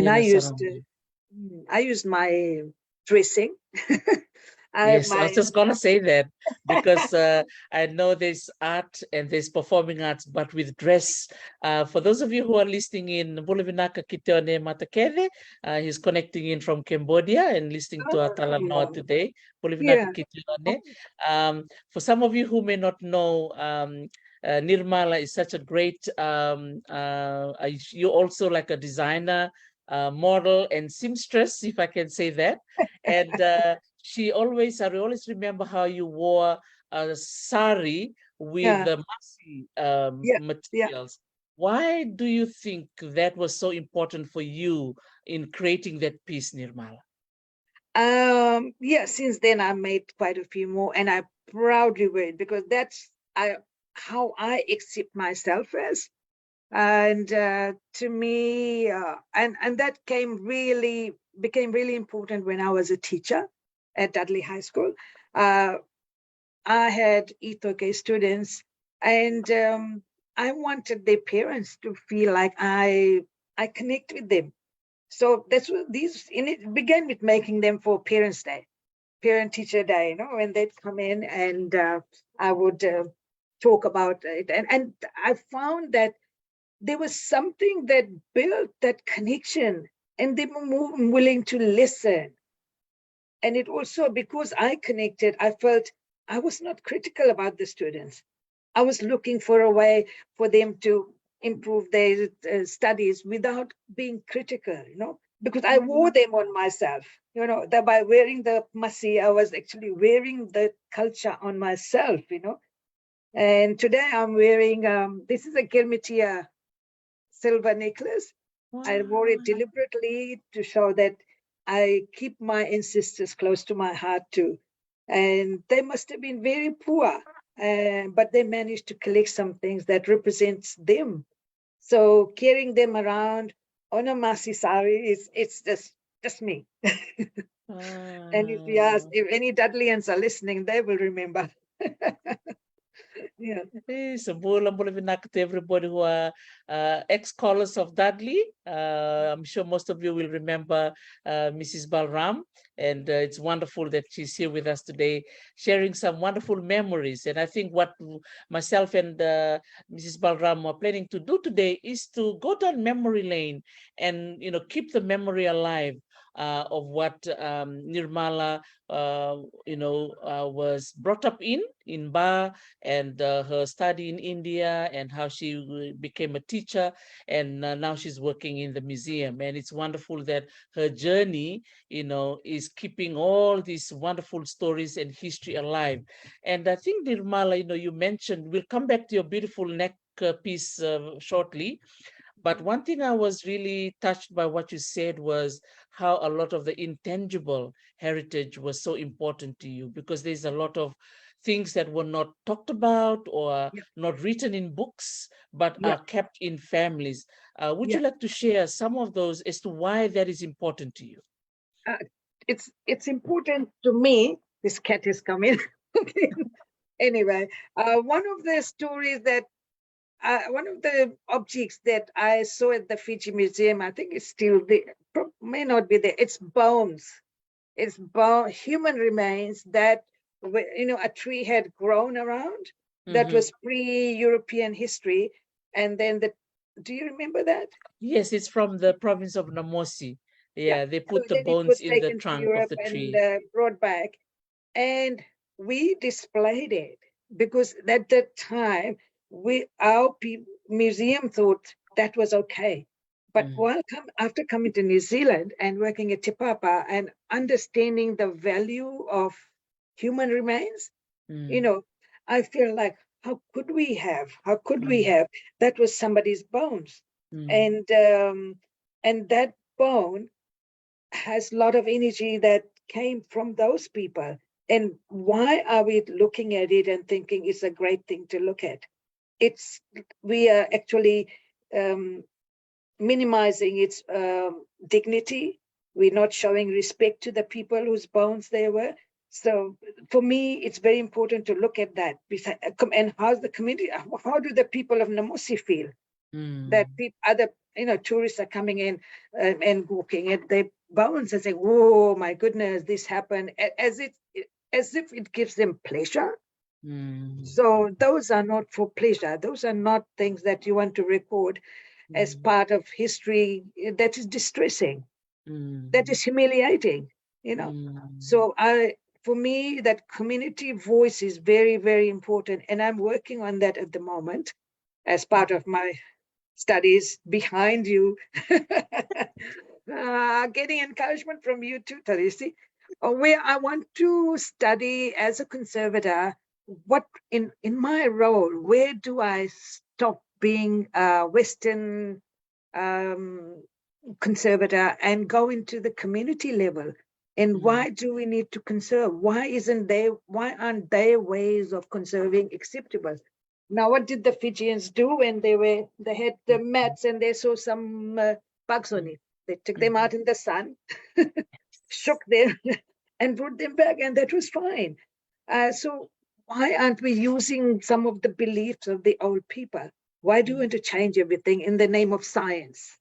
I used my dressing. I was just going to say that, because I know there's art and there's performing arts, but with dress. For those of you who are listening in, Vinaka Kiteone Matakere, he's connecting in from Cambodia and listening to our Talanoa today. Vinaka Kiteone. For some of you who may not know, Nirmala is such a great, you're also like a designer, model and seamstress, if I can say that. And I always remember how you wore a sari with the masi materials. Why do you think that was so important for you in creating that piece, Nirmala? Since then I made quite a few more, and I proudly wear it, because that's how I accept myself as. And to me, and that became really important when I was a teacher at Dudley High School. I had Itoke students, and I wanted their parents to feel like I connect with them. So that's what it began with making them for Parents' Day, Parent Teacher Day, when they'd come in, and I would talk about it. And I found that there was something that built that connection, and they were more willing to listen. And it also, because I connected, I felt I was not critical about the students. I was looking for a way for them to improve their studies without being critical, because I wore them on myself, that by wearing the masi, I was actually wearing the culture on myself, And today I'm wearing, this is a Girmit silver necklace. Wow. I wore it deliberately to show that I keep my ancestors close to my heart too. And they must have been very poor, but they managed to collect some things that represents them. So carrying them around on a masi sari, it's just me. And if you ask, if any Dudleyans are listening, they will remember. Yeah. So Vinaka, to everybody who are ex-scholars of Dudley. I'm sure most of you will remember Mrs. Balram, and it's wonderful that she's here with us today, sharing some wonderful memories. And I think what myself and Mrs. Balram are planning to do today is to go down memory lane and keep the memory alive of what Nirmala was brought up in Ba, and her study in India, and how she became a teacher, and now she's working in the museum. And it's wonderful that her journey, is keeping all these wonderful stories and history alive. And I think, Nirmala, you mentioned, we'll come back to your beautiful neck piece shortly. But one thing I was really touched by what you said was how a lot of the intangible heritage was so important to you, because there's a lot of things that were not talked about or not written in books, but are kept in families. Would you like to share some of those as to why that is important to you? It's important to me. This cat is coming. Anyway, one of the stories that one of the objects that I saw at the Fiji Museum, I think it's still there, may not be there. It's bones. It's human remains that, a tree had grown around. That was pre-European history. And then do you remember that? Yes, it's from the province of Namosi. Yeah, they put the bones in the trunk of the tree. And brought back. And we displayed it because at that time, our museum thought that was okay. But after coming to New Zealand and working at Te Papa and understanding the value of human remains, I feel like, how could we have? That was somebody's bones. And that bone has a lot of energy that came from those people. And why are we looking at it and thinking it's a great thing to look at? We are actually minimizing its dignity. We're not showing respect to the people whose bones they were. So for me, it's very important to look at that. And how's the community? How do the people of Namosi feel that other tourists are coming in and walking at their bones and saying, "Oh my goodness, this happened," as if it gives them pleasure. So those are not for pleasure. Those are not things that you want to record as part of history. That is distressing. That is humiliating, So for me, that community voice is very, very important. And I'm working on that at the moment as part of my studies behind you. Getting encouragement from you too, Tarisi, where I want to study as a conservator. What in my role, where do I stop being a Western conservator and go into the community level? And why do we need to conserve? Why aren't their ways of conserving acceptable? Now, what did the Fijians do when they had the mats and they saw some bugs on it? They took them out in the sun, shook them, and brought them back, and that was fine. So why aren't we using some of the beliefs of the old people? Why do we want to change everything in the name of science?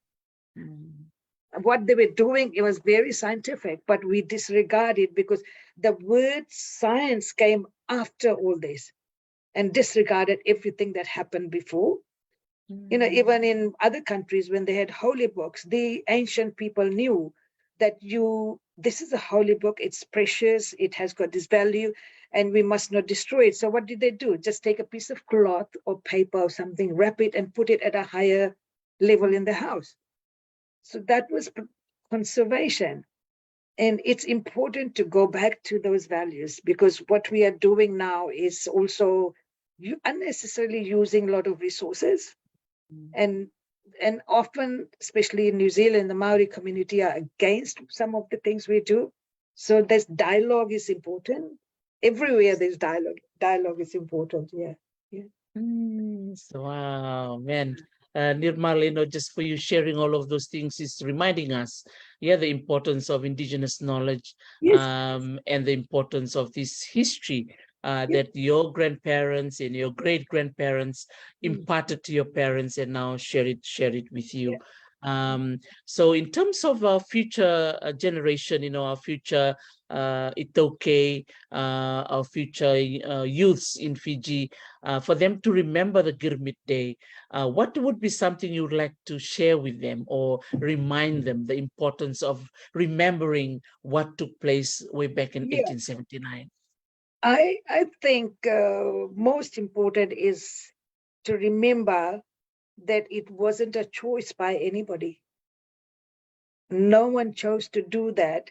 What they were doing, it was very scientific, but we disregard it because the word science came after all this. and disregarded everything that happened before. You know, even in other countries, when they had holy books, the ancient people knew that this is a holy book, it's precious, it has got this value, and we must not destroy it. So what did they do? Just take a piece of cloth or paper or something, wrap it, and put it at a higher level in the house. So that was conservation. And it's important to go back to those values, because what we are doing now is also unnecessarily using a lot of resources. And often, especially in New Zealand, the Maori community are against some of the things we do. So this dialogue is important. Everywhere there's dialogue. Dialogue is important. Yeah. Wow, man. Nirmala, just for you sharing all of those things is reminding us, the importance of indigenous knowledge, Yes. And the importance of this history that your grandparents and your great-grandparents imparted to your parents, and now share it with you. So in terms of our future generation, our future Itoke, our future youths in Fiji, for them to remember the Girmit Day, what would be something you would like to share with them or remind them the importance of remembering what took place way back in 1879? I think most important is to remember that it wasn't a choice by anybody. No one chose to do that.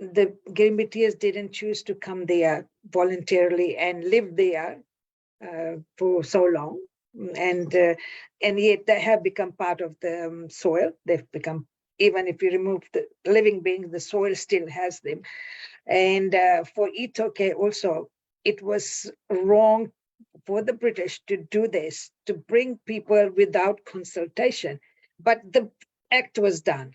The Girmitians didn't choose to come there voluntarily and live there for so long, and yet they have become part of the soil. They've become, even if you remove the living beings, the soil still has them. And for Itoke also, it was wrong for the British to do this, to bring people without consultation. But the act was done.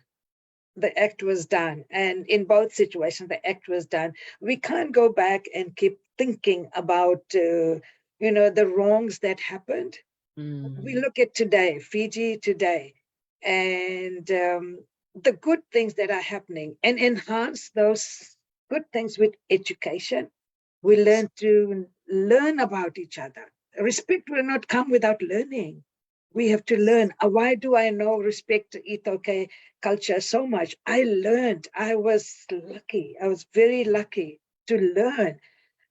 The act was done. And in both situations, the act was done. We can't go back and keep thinking about, the wrongs that happened. We look at today, Fiji today, and the good things that are happening, and enhance those good things with education. We learn about each other. Respect will not come without learning. We have to learn. Why do I know respect Itoke culture so much? I learned. I was lucky. I was very lucky to learn.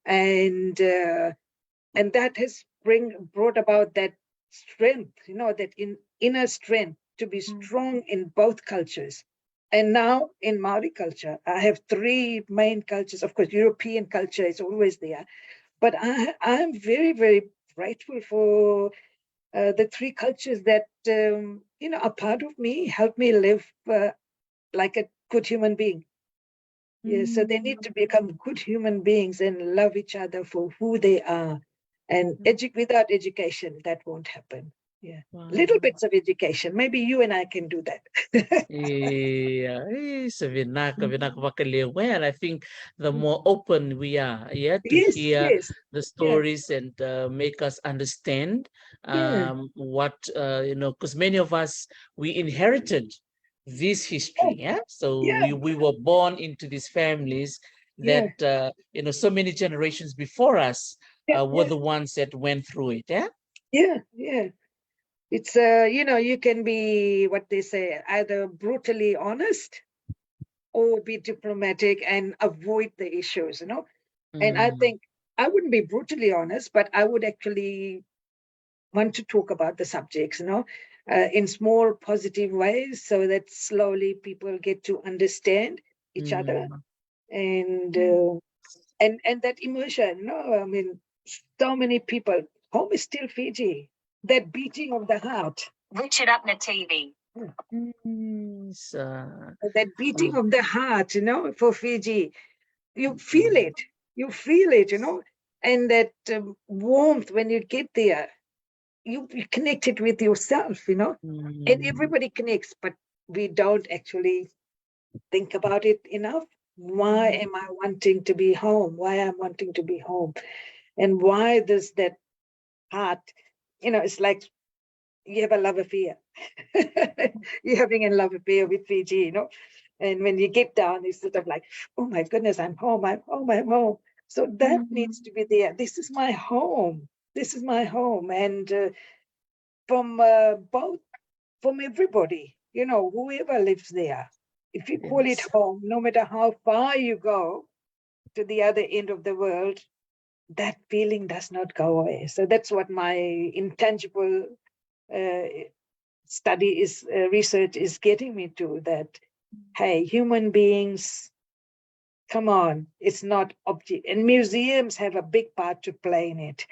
And that has brought about that strength, that inner strength to be strong in both cultures. And now in Maori culture, I have three main cultures. Of course, European culture is always there. But I'm very, very grateful for the three cultures that, are part of me, help me live like a good human being. Yes, so they need to become good human beings and love each other for who they are. And without education, that won't happen. Yeah, little bits of education. Maybe you and I can do that. So Vinaka vakalevu, and I think the more open we are, to hear the stories and make us understand what because many of us, we inherited this history, so we were born into these families that so many generations before us were the ones that went through it. It's you can be, what they say, either brutally honest or be diplomatic and avoid the issues, and I think I wouldn't be brutally honest, but I would actually want to talk about the subjects, in small positive ways, so that slowly people get to understand each other, and that emotion, I mean, so many people, home is still Fiji, that beating of the heart. Richard Upner TV. That beating of the heart, for Fiji, you feel it, and that warmth when you get there, you connect it with yourself, and everybody connects, but we don't actually think about it enough. Why am I wanting to be home? Why I'm wanting to be home? And why does that heart, it's like you have a love affair. You're having a love affair with Fiji, and when you get down, it's sort of like, oh my goodness, I'm home, I'm home, I'm home. So that needs to be there. This is my home. This is my home. And from everybody, whoever lives there, if you call it Yes. home, no matter how far you go to the other end of the world, that feeling does not go away. So that's what my intangible research is getting me to, that, hey, human beings, come on, it's not object, and museums have a big part to play in it.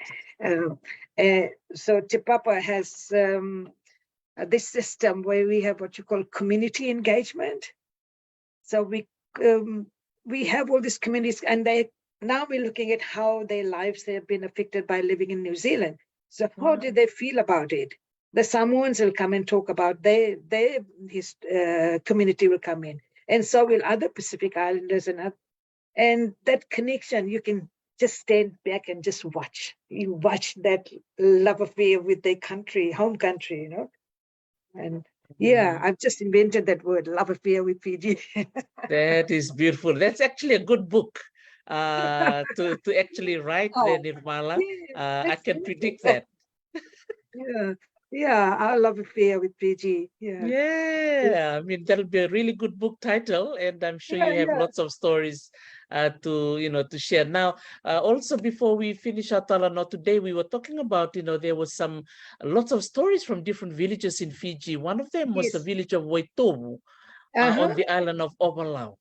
So Te Papa has this system where we have what you call community engagement. So we have all these communities, and now we're looking at how their lives have been affected by living in New Zealand. So how did they feel about it? The Samoans will come and talk about his community will come in, and so will other Pacific Islanders, and that connection, you can just stand back and just watch. You watch that love affair with their country, home country, And yeah, I've just invented that word, love affair with Fiji. That is beautiful. That's actually a good book to actually write there, Nirmala. Yeah, I that's can beautiful. predict that. Yeah, our love affair with Fiji. Yeah, I mean that'll be a really good book title, and I'm sure you have Yeah. lots of stories to share. Now, also before we finish our Talanoa today, we were talking about there was lots of stories from different villages in Fiji. One of them was the Yes. village of Waitobu Uh-huh. on the island of Ovalau.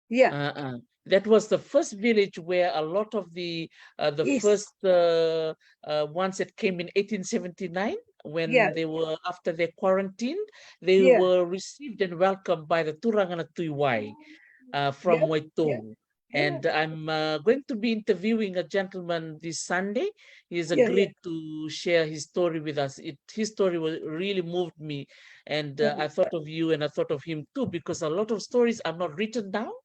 Yeah. That was the first village where a lot of the Yes. first ones that came in 1879, when Yeah. they were after their quarantine, they Yeah. were received and welcomed by the Turangana Tuiwai from Yeah. Waitobu. Yeah. And I'm going to be interviewing a gentleman this Sunday. He's Yeah. agreed to share his story with us. His story really moved me. And I thought of you and I thought of him too, because a lot of stories are not written down.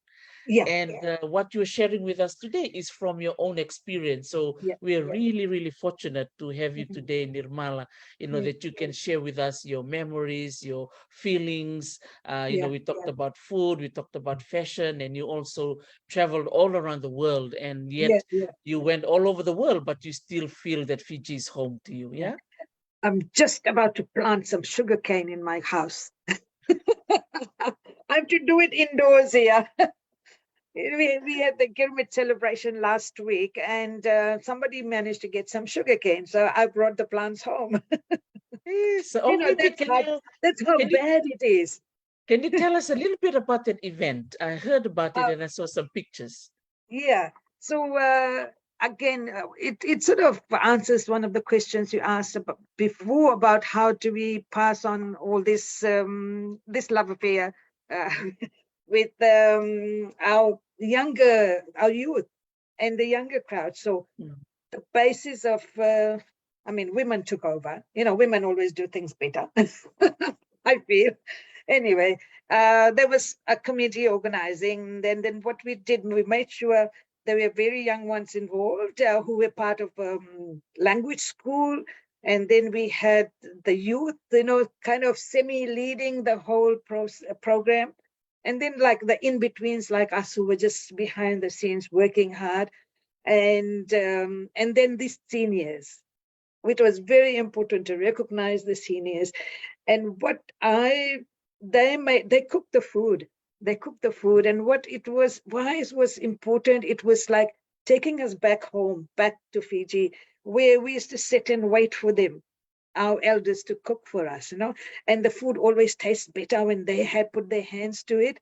Yeah. And what you're sharing with us today is from your own experience. So Yeah. we're really, really fortunate to have you today, Nirmala, Yeah. that you can share with us your memories, your feelings. Yeah. We talked about food, we talked about fashion, and you also traveled all around the world. And yet Yeah. you went all over the world, but you still feel that Fiji is home to you. Yeah. I'm just about to plant some sugarcane in my house. I have to do it indoors here. We had the Girmit celebration last week, and somebody managed to get some sugarcane, so I brought the plants home. Yes. Or maybe That's how can you bad it is. can you tell us a little bit about that event? I heard about it and I saw some pictures. Yeah. So again, it sort of answers one of the questions you asked before about how do we pass on all this love affair with our youth and the younger crowd. So the basis of, women took over. Women always do things better. I feel. Anyway, there was a committee organizing. Then what we did, we made sure there were very young ones involved who were part of language school. And then we had the youth, kind of semi-leading the whole program. And then like the in-betweens like us who were just behind the scenes working hard. And then these seniors, which was very important to recognize the seniors. And they cooked the food. And why it was important, it was like taking us back home, back to Fiji, where we used to sit and wait for them, our elders, to cook for us, and the food always tastes better when they had put their hands to it.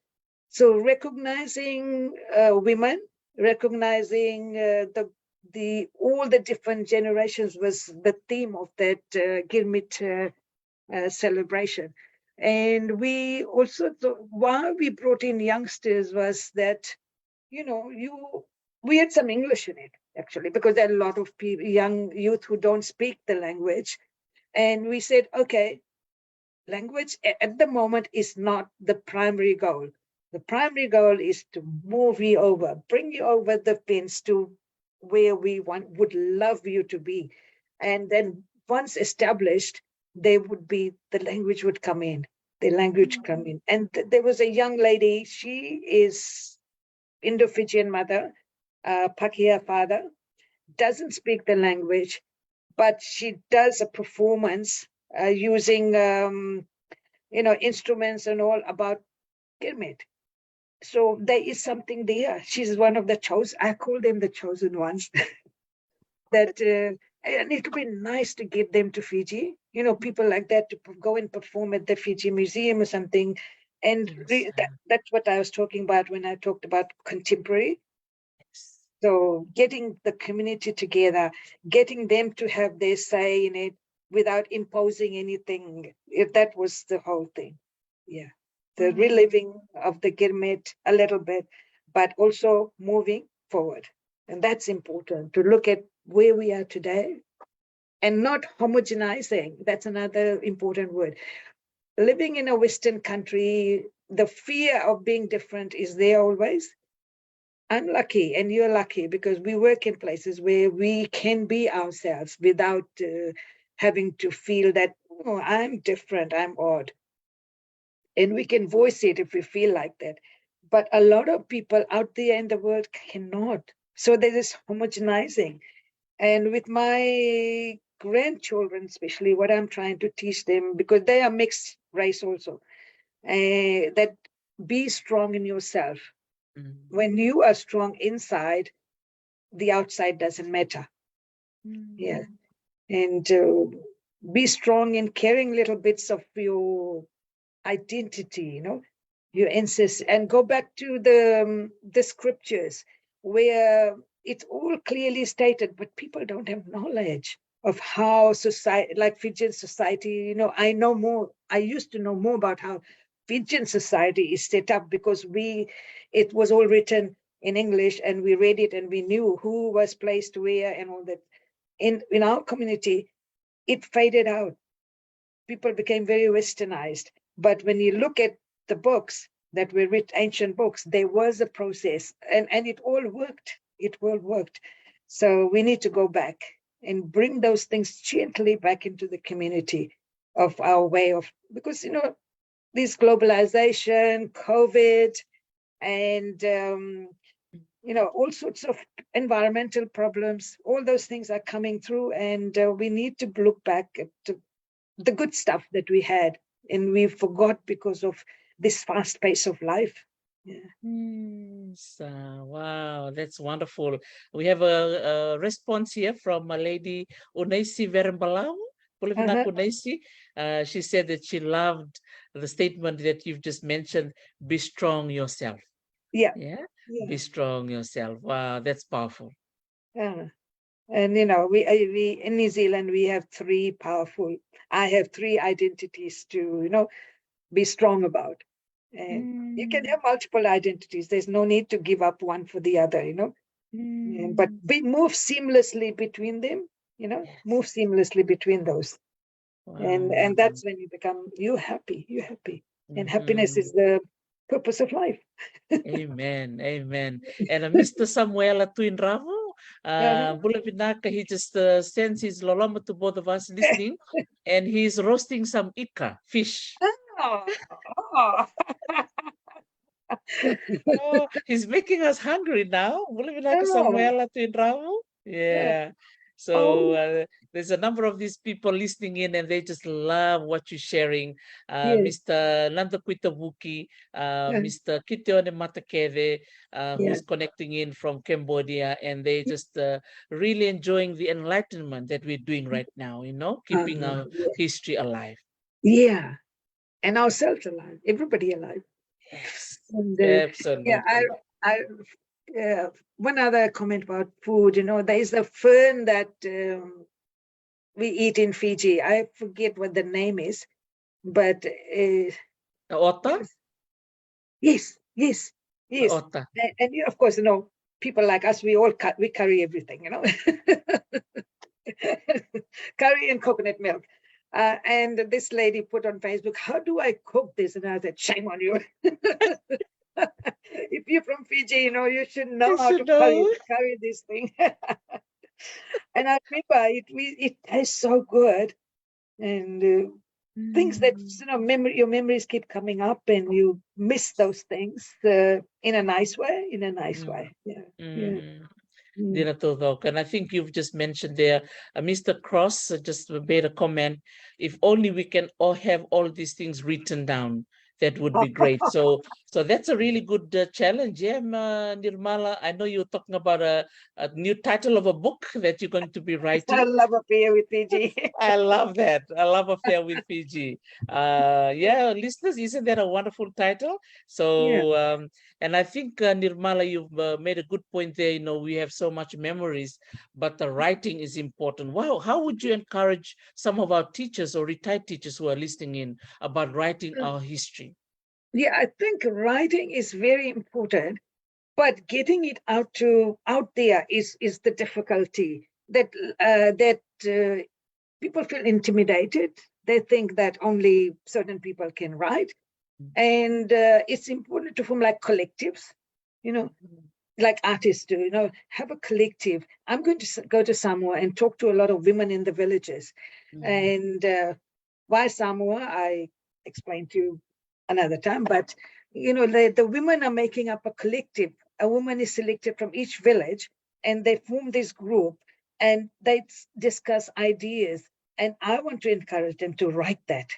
So recognizing women, recognizing all the different generations was the theme of that Girmit celebration. And we also, why we brought in youngsters was that, we had some English in it, actually, because there are a lot of people, young youth who don't speak the language. And we said, okay, language at the moment is not the primary goal. The primary goal is to move you over, bring you over the fence to where we would love you to be. And then once established, the language would come in, And there was a young lady, she is Indo-Fijian mother, Pakia father, doesn't speak the language, but she does a performance using, instruments and all about Girmit. So there is something there. She's one of the chosen. I call them the chosen ones. That and it would be nice to get them to Fiji. People like that to go and perform at the Fiji Museum or something. And that's what I was talking about when I talked about contemporary. So getting the community together, getting them to have their say in it without imposing anything. If that was the whole thing. Yeah. The reliving of the Girmit a little bit, but also moving forward. And that's important, to look at where we are today and not homogenizing. That's another important word. Living in a Western country, the fear of being different is there always. I'm lucky and you're lucky because we work in places where we can be ourselves without having to feel that, oh, I'm different, I'm odd. And we can voice it if we feel like that. But a lot of people out there in the world cannot. So there is homogenizing. And with my grandchildren, especially, what I'm trying to teach them, because they are mixed race also, that be strong in yourself. When you are strong inside, the outside doesn't matter. Yeah. And be strong in carrying little bits of your identity, your ancestors, and go back to the scriptures where it's all clearly stated, but people don't have knowledge of how society, like Fijian society, I used to know more about how Fijian society is set up because it was all written in English and we read it and we knew who was placed where and all that. In our community, it faded out. People became very westernized. But when you look at the books that were written, ancient books, there was a process and it all worked. It all worked. So we need to go back and bring those things gently back into the community of our way of, because, this globalization, COVID, and, all sorts of environmental problems, all those things are coming through and we need to look back at the good stuff that we had. And we forgot because of this fast pace of life. Yeah. Wow, that's wonderful. We have a response here from a lady, Unaisi Verimbalau. She said that she loved the statement that you've just mentioned, be strong yourself. Yeah. Be strong yourself. Wow, that's powerful. And we in New Zealand we have I have three identities to be strong about, and you can have multiple identities. There's no need to give up one for the other, but move seamlessly between them, move seamlessly between those. Wow. And that's when you're happy and happiness is the purpose of life. Amen. And Mr. Samuel Tuinravo, Bula Vinaka, he just sends his loloma to both of us listening, and he's roasting some ika, fish. He's making us hungry now. Bula Vinaka Samuel Tuinravo. Yeah. So there's a number of these people listening in and they just love what you're sharing. Mr. Nandakwita Wuki, Mr. Kiteone Matakeve, who's connecting in from Cambodia, and they just really enjoying the enlightenment that we're doing right now, keeping our history alive. Yeah, and ourselves alive, everybody alive. Yes, and, absolutely. One other comment about food, there is a fern that we eat in Fiji. I forget what the name is, but Ota? Yes. Ota. And of course, people like us, we curry everything, curry and coconut milk. And this lady put on Facebook, how do I cook this? And I said, shame on you. If you're from Fiji, you should know how to curry this thing. And I remember it tastes so good. And things that, your memories keep coming up and you miss those things in a nice way, Yeah. Dinatodok. And I think you've just mentioned there, Mr. Cross just made a comment, if only we can all have all these things written down, that would be great. So that's a really good challenge. Yeah, Nirmala, I know you're talking about a new title of a book that you're going to be I writing. love affair with Fiji. I love that. I love Affair with Fiji. Yeah, listeners, isn't that a wonderful title? So, and I think, Nirmala, you've made a good point there. You know, we have so much memories, but the writing is important. Wow, how would you encourage some of our teachers or retired teachers who are listening in about writing our history? Yeah, I think writing is very important, but getting it out there is the difficulty. That people feel intimidated. They think that only certain people can write, and it's important to form like collectives, you know, like artists do. You know, have a collective. I'm going to go to Samoa and talk to a lot of women in the villages, and why Samoa? I explained to you another time, but you know, the women are making up a collective. A woman is selected from each village, and they form this group, and they discuss ideas. And I want to encourage them to write that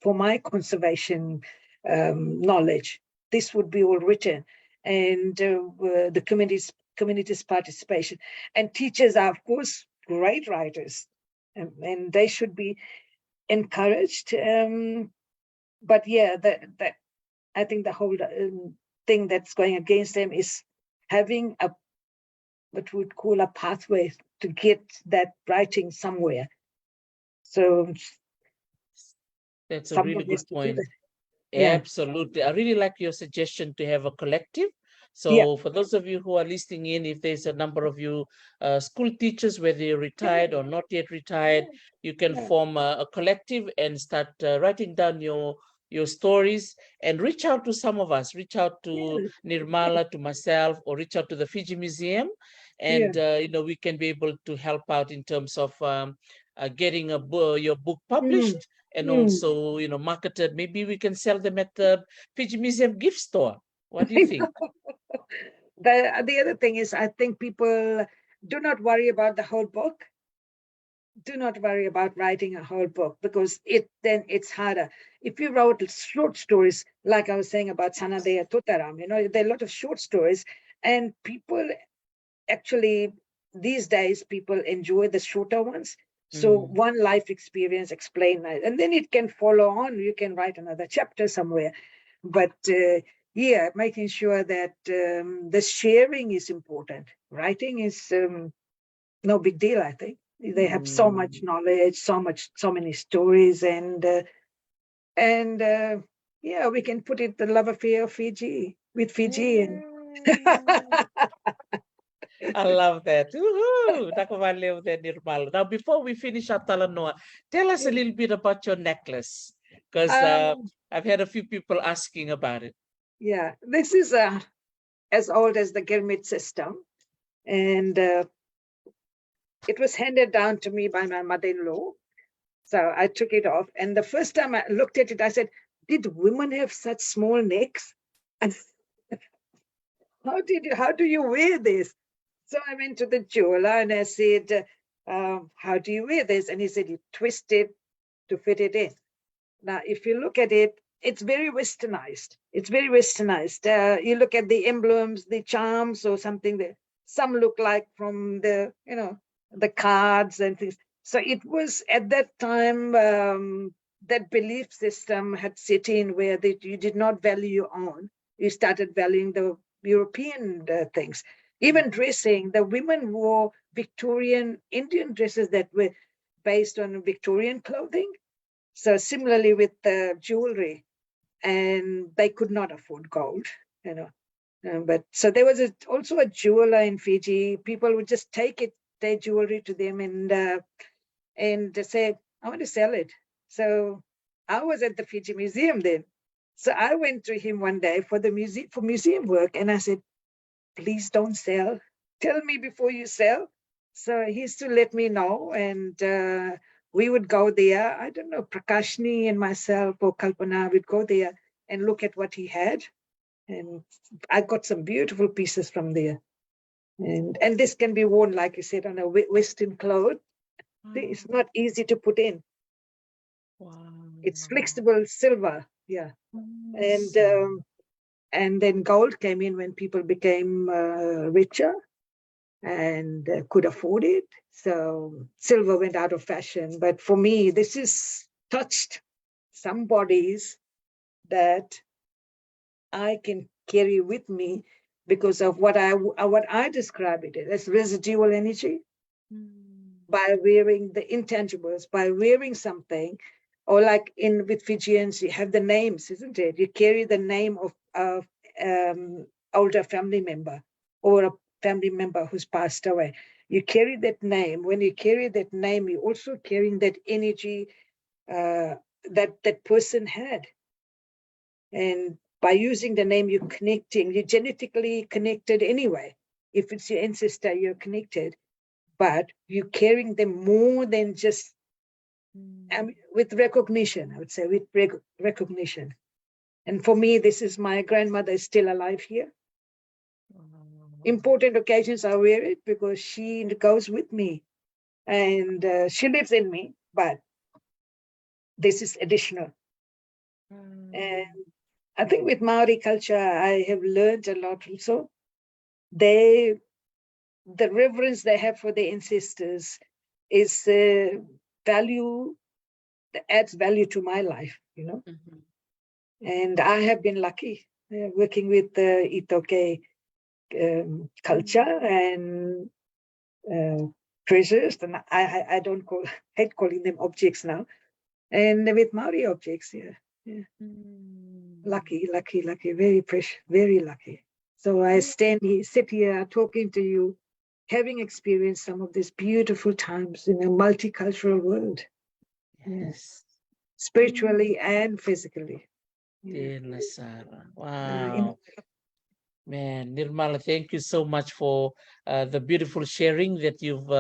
for my conservation knowledge. This would be all written, and the community's participation. And teachers are, of course, great writers, and they should be encouraged. But yeah, that I think the whole thing that's going against them is having what we'd call a pathway to get that writing somewhere. So that's a really good point. Yeah. Absolutely. I really like your suggestion to have a collective. So for those of you who are listening in, if there's a number of you school teachers, whether you're retired or not yet retired, you can form a collective and start writing down your stories, and reach out to some of us, reach out to Nirmala, to myself, or reach out to the Fiji Museum. And, you know, we can be able to help out in terms of getting your book published. And also, you know, marketed. Maybe we can sell them at the Fiji Museum gift store. What do you think? The other thing is, I think people do not worry about the whole book. Do not worry about writing a whole book, because then it's harder. If you wrote short stories, like I was saying about Sanadea Tutaram, you know, there are a lot of short stories, and people actually, these days, people enjoy the shorter ones. So one life experience explain that, and then it can follow on. You can write another chapter somewhere. But yeah, making sure that the sharing is important. Writing is no big deal, I think. They have so much knowledge, so many stories, and yeah, we can put it the love affair of Fiji with Fiji. And I love that. Nakawalew there, Nirmala. Now, before we finish our Talanoa, tell us a little bit about your necklace, because I've had a few people asking about it. Yeah, this is as old as the Girmit system, and it was handed down to me by my mother-in-law. So I took it off, and the first time I looked at it, I said, "Did women have such small necks? And how do you wear this?" So I went to the jeweler and I said, "How do you wear this?" And he said, "You twist it to fit it in." Now, if you look at it, it's very westernized. It's very westernized. You look at the emblems, the charms, or something that some look like from the, you know, the cards and things. So it was at that time that belief system had set in where you did not value your own. You started valuing the European things. Even dressing, the women wore Victorian Indian dresses that were based on Victorian clothing. So similarly with the jewelry, and they could not afford gold, you know. But so there was also a jeweler in Fiji. People would just take their jewelry to them and say, "I want to sell it." So I was at the Fiji Museum then. So I went to him one day for museum work, and I said, "Please don't sell. Tell me before you sell." So he used to let me know, and we would go there. I don't know, Prakashni and myself or Kalpana would go there and look at what he had. And I got some beautiful pieces from there. And this can be worn, like you said, on a Western cloth. It's not easy to put in. Wow. It's flexible silver, yeah. And then gold came in when people became richer and could afford it. So silver went out of fashion. But for me, this is touched some bodies that I can carry with me because of what I describe it as residual energy. By wearing the intangibles, by wearing something, or like with Fijians, you have the names, isn't it? You carry the name of older family member or a family member who's passed away. You carry that name. When you carry that name, you're also carrying that energy that person had. And by using the name, you're connecting. You're genetically connected anyway. If it's your ancestor, you're connected. But you're carrying them more than just with recognition, I would say, with recognition. And for me, this is my grandmother is still alive here. Important occasions, I wear it because she goes with me and she lives in me, but this is additional. And I think with Maori culture, I have learned a lot also. The reverence they have for their ancestors is value that adds value to my life, you know. And I have been lucky working with the Itoke culture and treasures, and I don't hate calling them objects now, and with Maori objects, yeah. Lucky, very precious, very lucky. So I sit here talking to you, having experienced some of these beautiful times in a multicultural world. Yes. Spiritually and physically. Wow. Man, Nirmala, thank you so much for the beautiful sharing that you've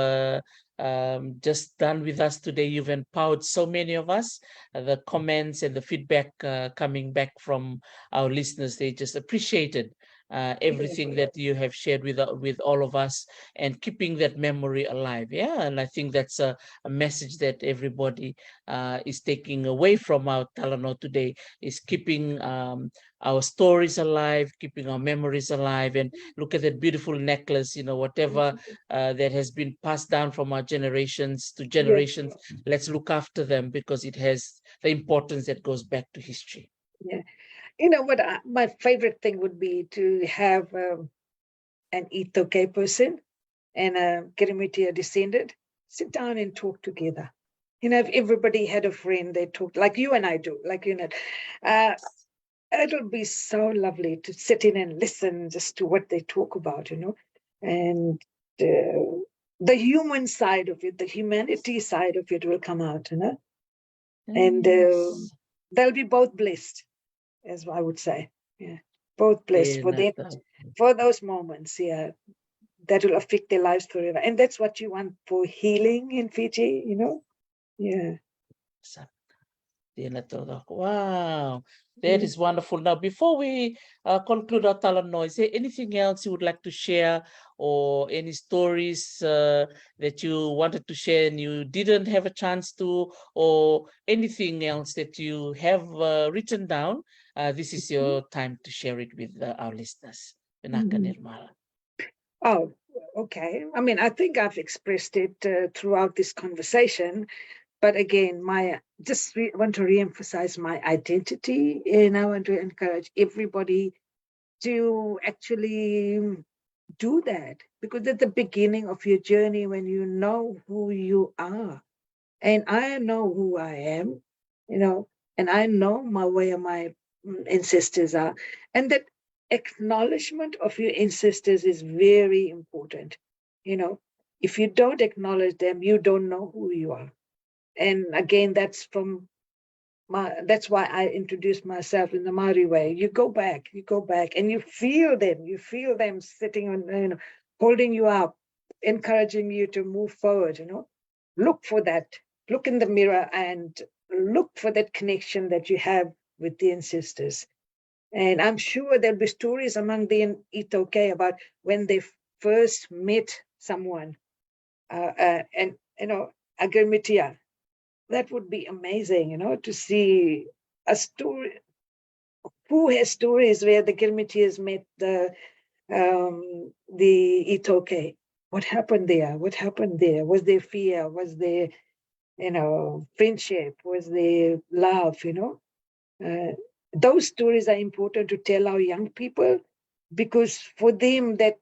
just done with us today. You've empowered so many of us. The comments and the feedback coming back from our listeners, they just appreciated everything that you have shared with all of us and keeping that memory alive. Yeah, and I think that's a message that everybody is taking away from our Talanoa today, is keeping our stories alive, keeping our memories alive. And look at that beautiful necklace, you know, whatever that has been passed down from our generations to generations. Let's look after them because it has the importance that goes back to history. Yeah. You know what, my favorite thing would be to have an Itoke person and a Girmit descendant sit down and talk together. You know, if everybody had a friend, they talked like you and I do, like, you know, it'll be so lovely to sit in and listen just to what they talk about, you know, and the human side of it, the humanity side of it will come out, you know, and they'll be both blessed, as I would say, yeah, both blessed for those moments, yeah, that will affect their lives forever. And that's what you want for healing in Fiji, you know, yeah. Wow, that is wonderful. Now, before we conclude our Talanoa, is there anything else you would like to share, or any stories that you wanted to share and you didn't have a chance to, or anything else that you have written down? This is your time to share it with our listeners. Vinaka Nirmala. Oh, okay. I mean, I think I've expressed it throughout this conversation. But again, want to reemphasize my identity, and I want to encourage everybody to actually do that, because at the beginning of your journey, when you know who you are, and I know who I am, you know, and I know where my ancestors are, and that acknowledgement of your ancestors is very important. You know, if you don't acknowledge them, you don't know who you are. And again, that's why I introduced myself in the Maori way. You go back, and you feel them sitting on, you know, holding you up, encouraging you to move forward, you know. Look for that, look in the mirror and look for that connection that you have with the ancestors. And I'm sure there'll be stories among the Itoke about when they first met someone, and a Girmitia, that would be amazing, to see a story. Who has stories where the Girmitias met the Itoke? What happened there? What happened there? Was there fear? Was there, friendship? Was there love? Those stories are important to tell our young people, because for them that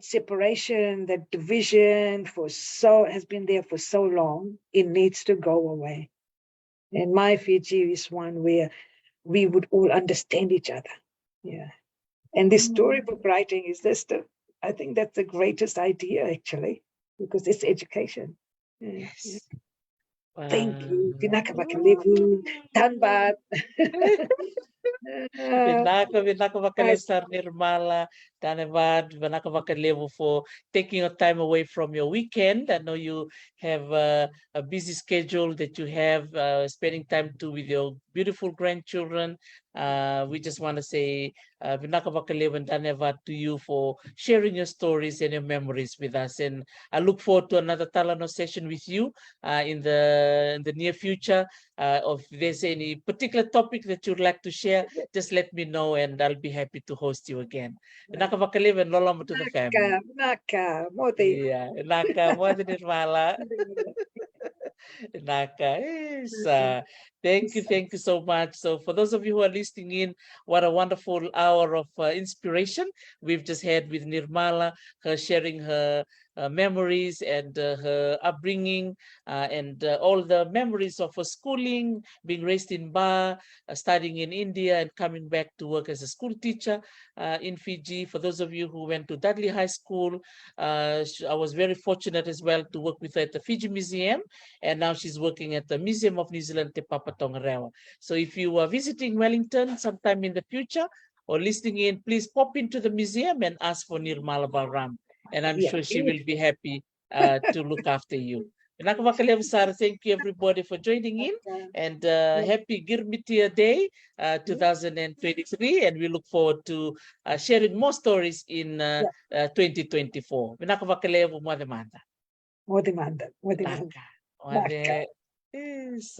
separation, that division has been there for so long. It needs to go away. And my Fiji is one where we would all understand each other. Yeah. And this storybook writing is I think that's the greatest idea, actually, because it's education. Yes. Thank you. Vinaka vakalevu. Tanbat. Vinaka vakalevu Sir Nirmala, Tanavad, Vinaka vakalevu for taking your time away from your weekend. I know you have a busy schedule that you have, spending time with your beautiful grandchildren. We just want to say Vinaka vakalevu and Tanavad to you for sharing your stories and your memories with us. And I look forward to another Talanoa session with you in the near future. If there's any particular topic that you'd like to share, just let me know and I'll be happy to host you again. Vinaka vakalevu and loloma to the family. Vinaka, Modi. Yeah, Vinaka, Mother Nirmala. Naka, yes. Thank you so much. So for those of you who are listening in, what a wonderful hour of inspiration we've just had with Nirmala, her sharing her memories and her upbringing and all the memories of her schooling, being raised in Ba, studying in India and coming back to work as a school teacher in Fiji. For those of you who went to Dudley High School, I was very fortunate as well to work with her at the Fiji Museum, and now she's working at the Museum of New Zealand Te Papa Tongarewa. So if you are visiting Wellington sometime in the future or listening in, please pop into the museum and ask for Nirmala Balram. And I'm sure she will be happy to look after you. Vinaka vakalevu Sara, thank you everybody for joining in, and happy Girmit Day 2023, and we look forward to sharing more stories in 2024. Vinaka vakalevu Mwademanda. Modi Manda. Naka. Is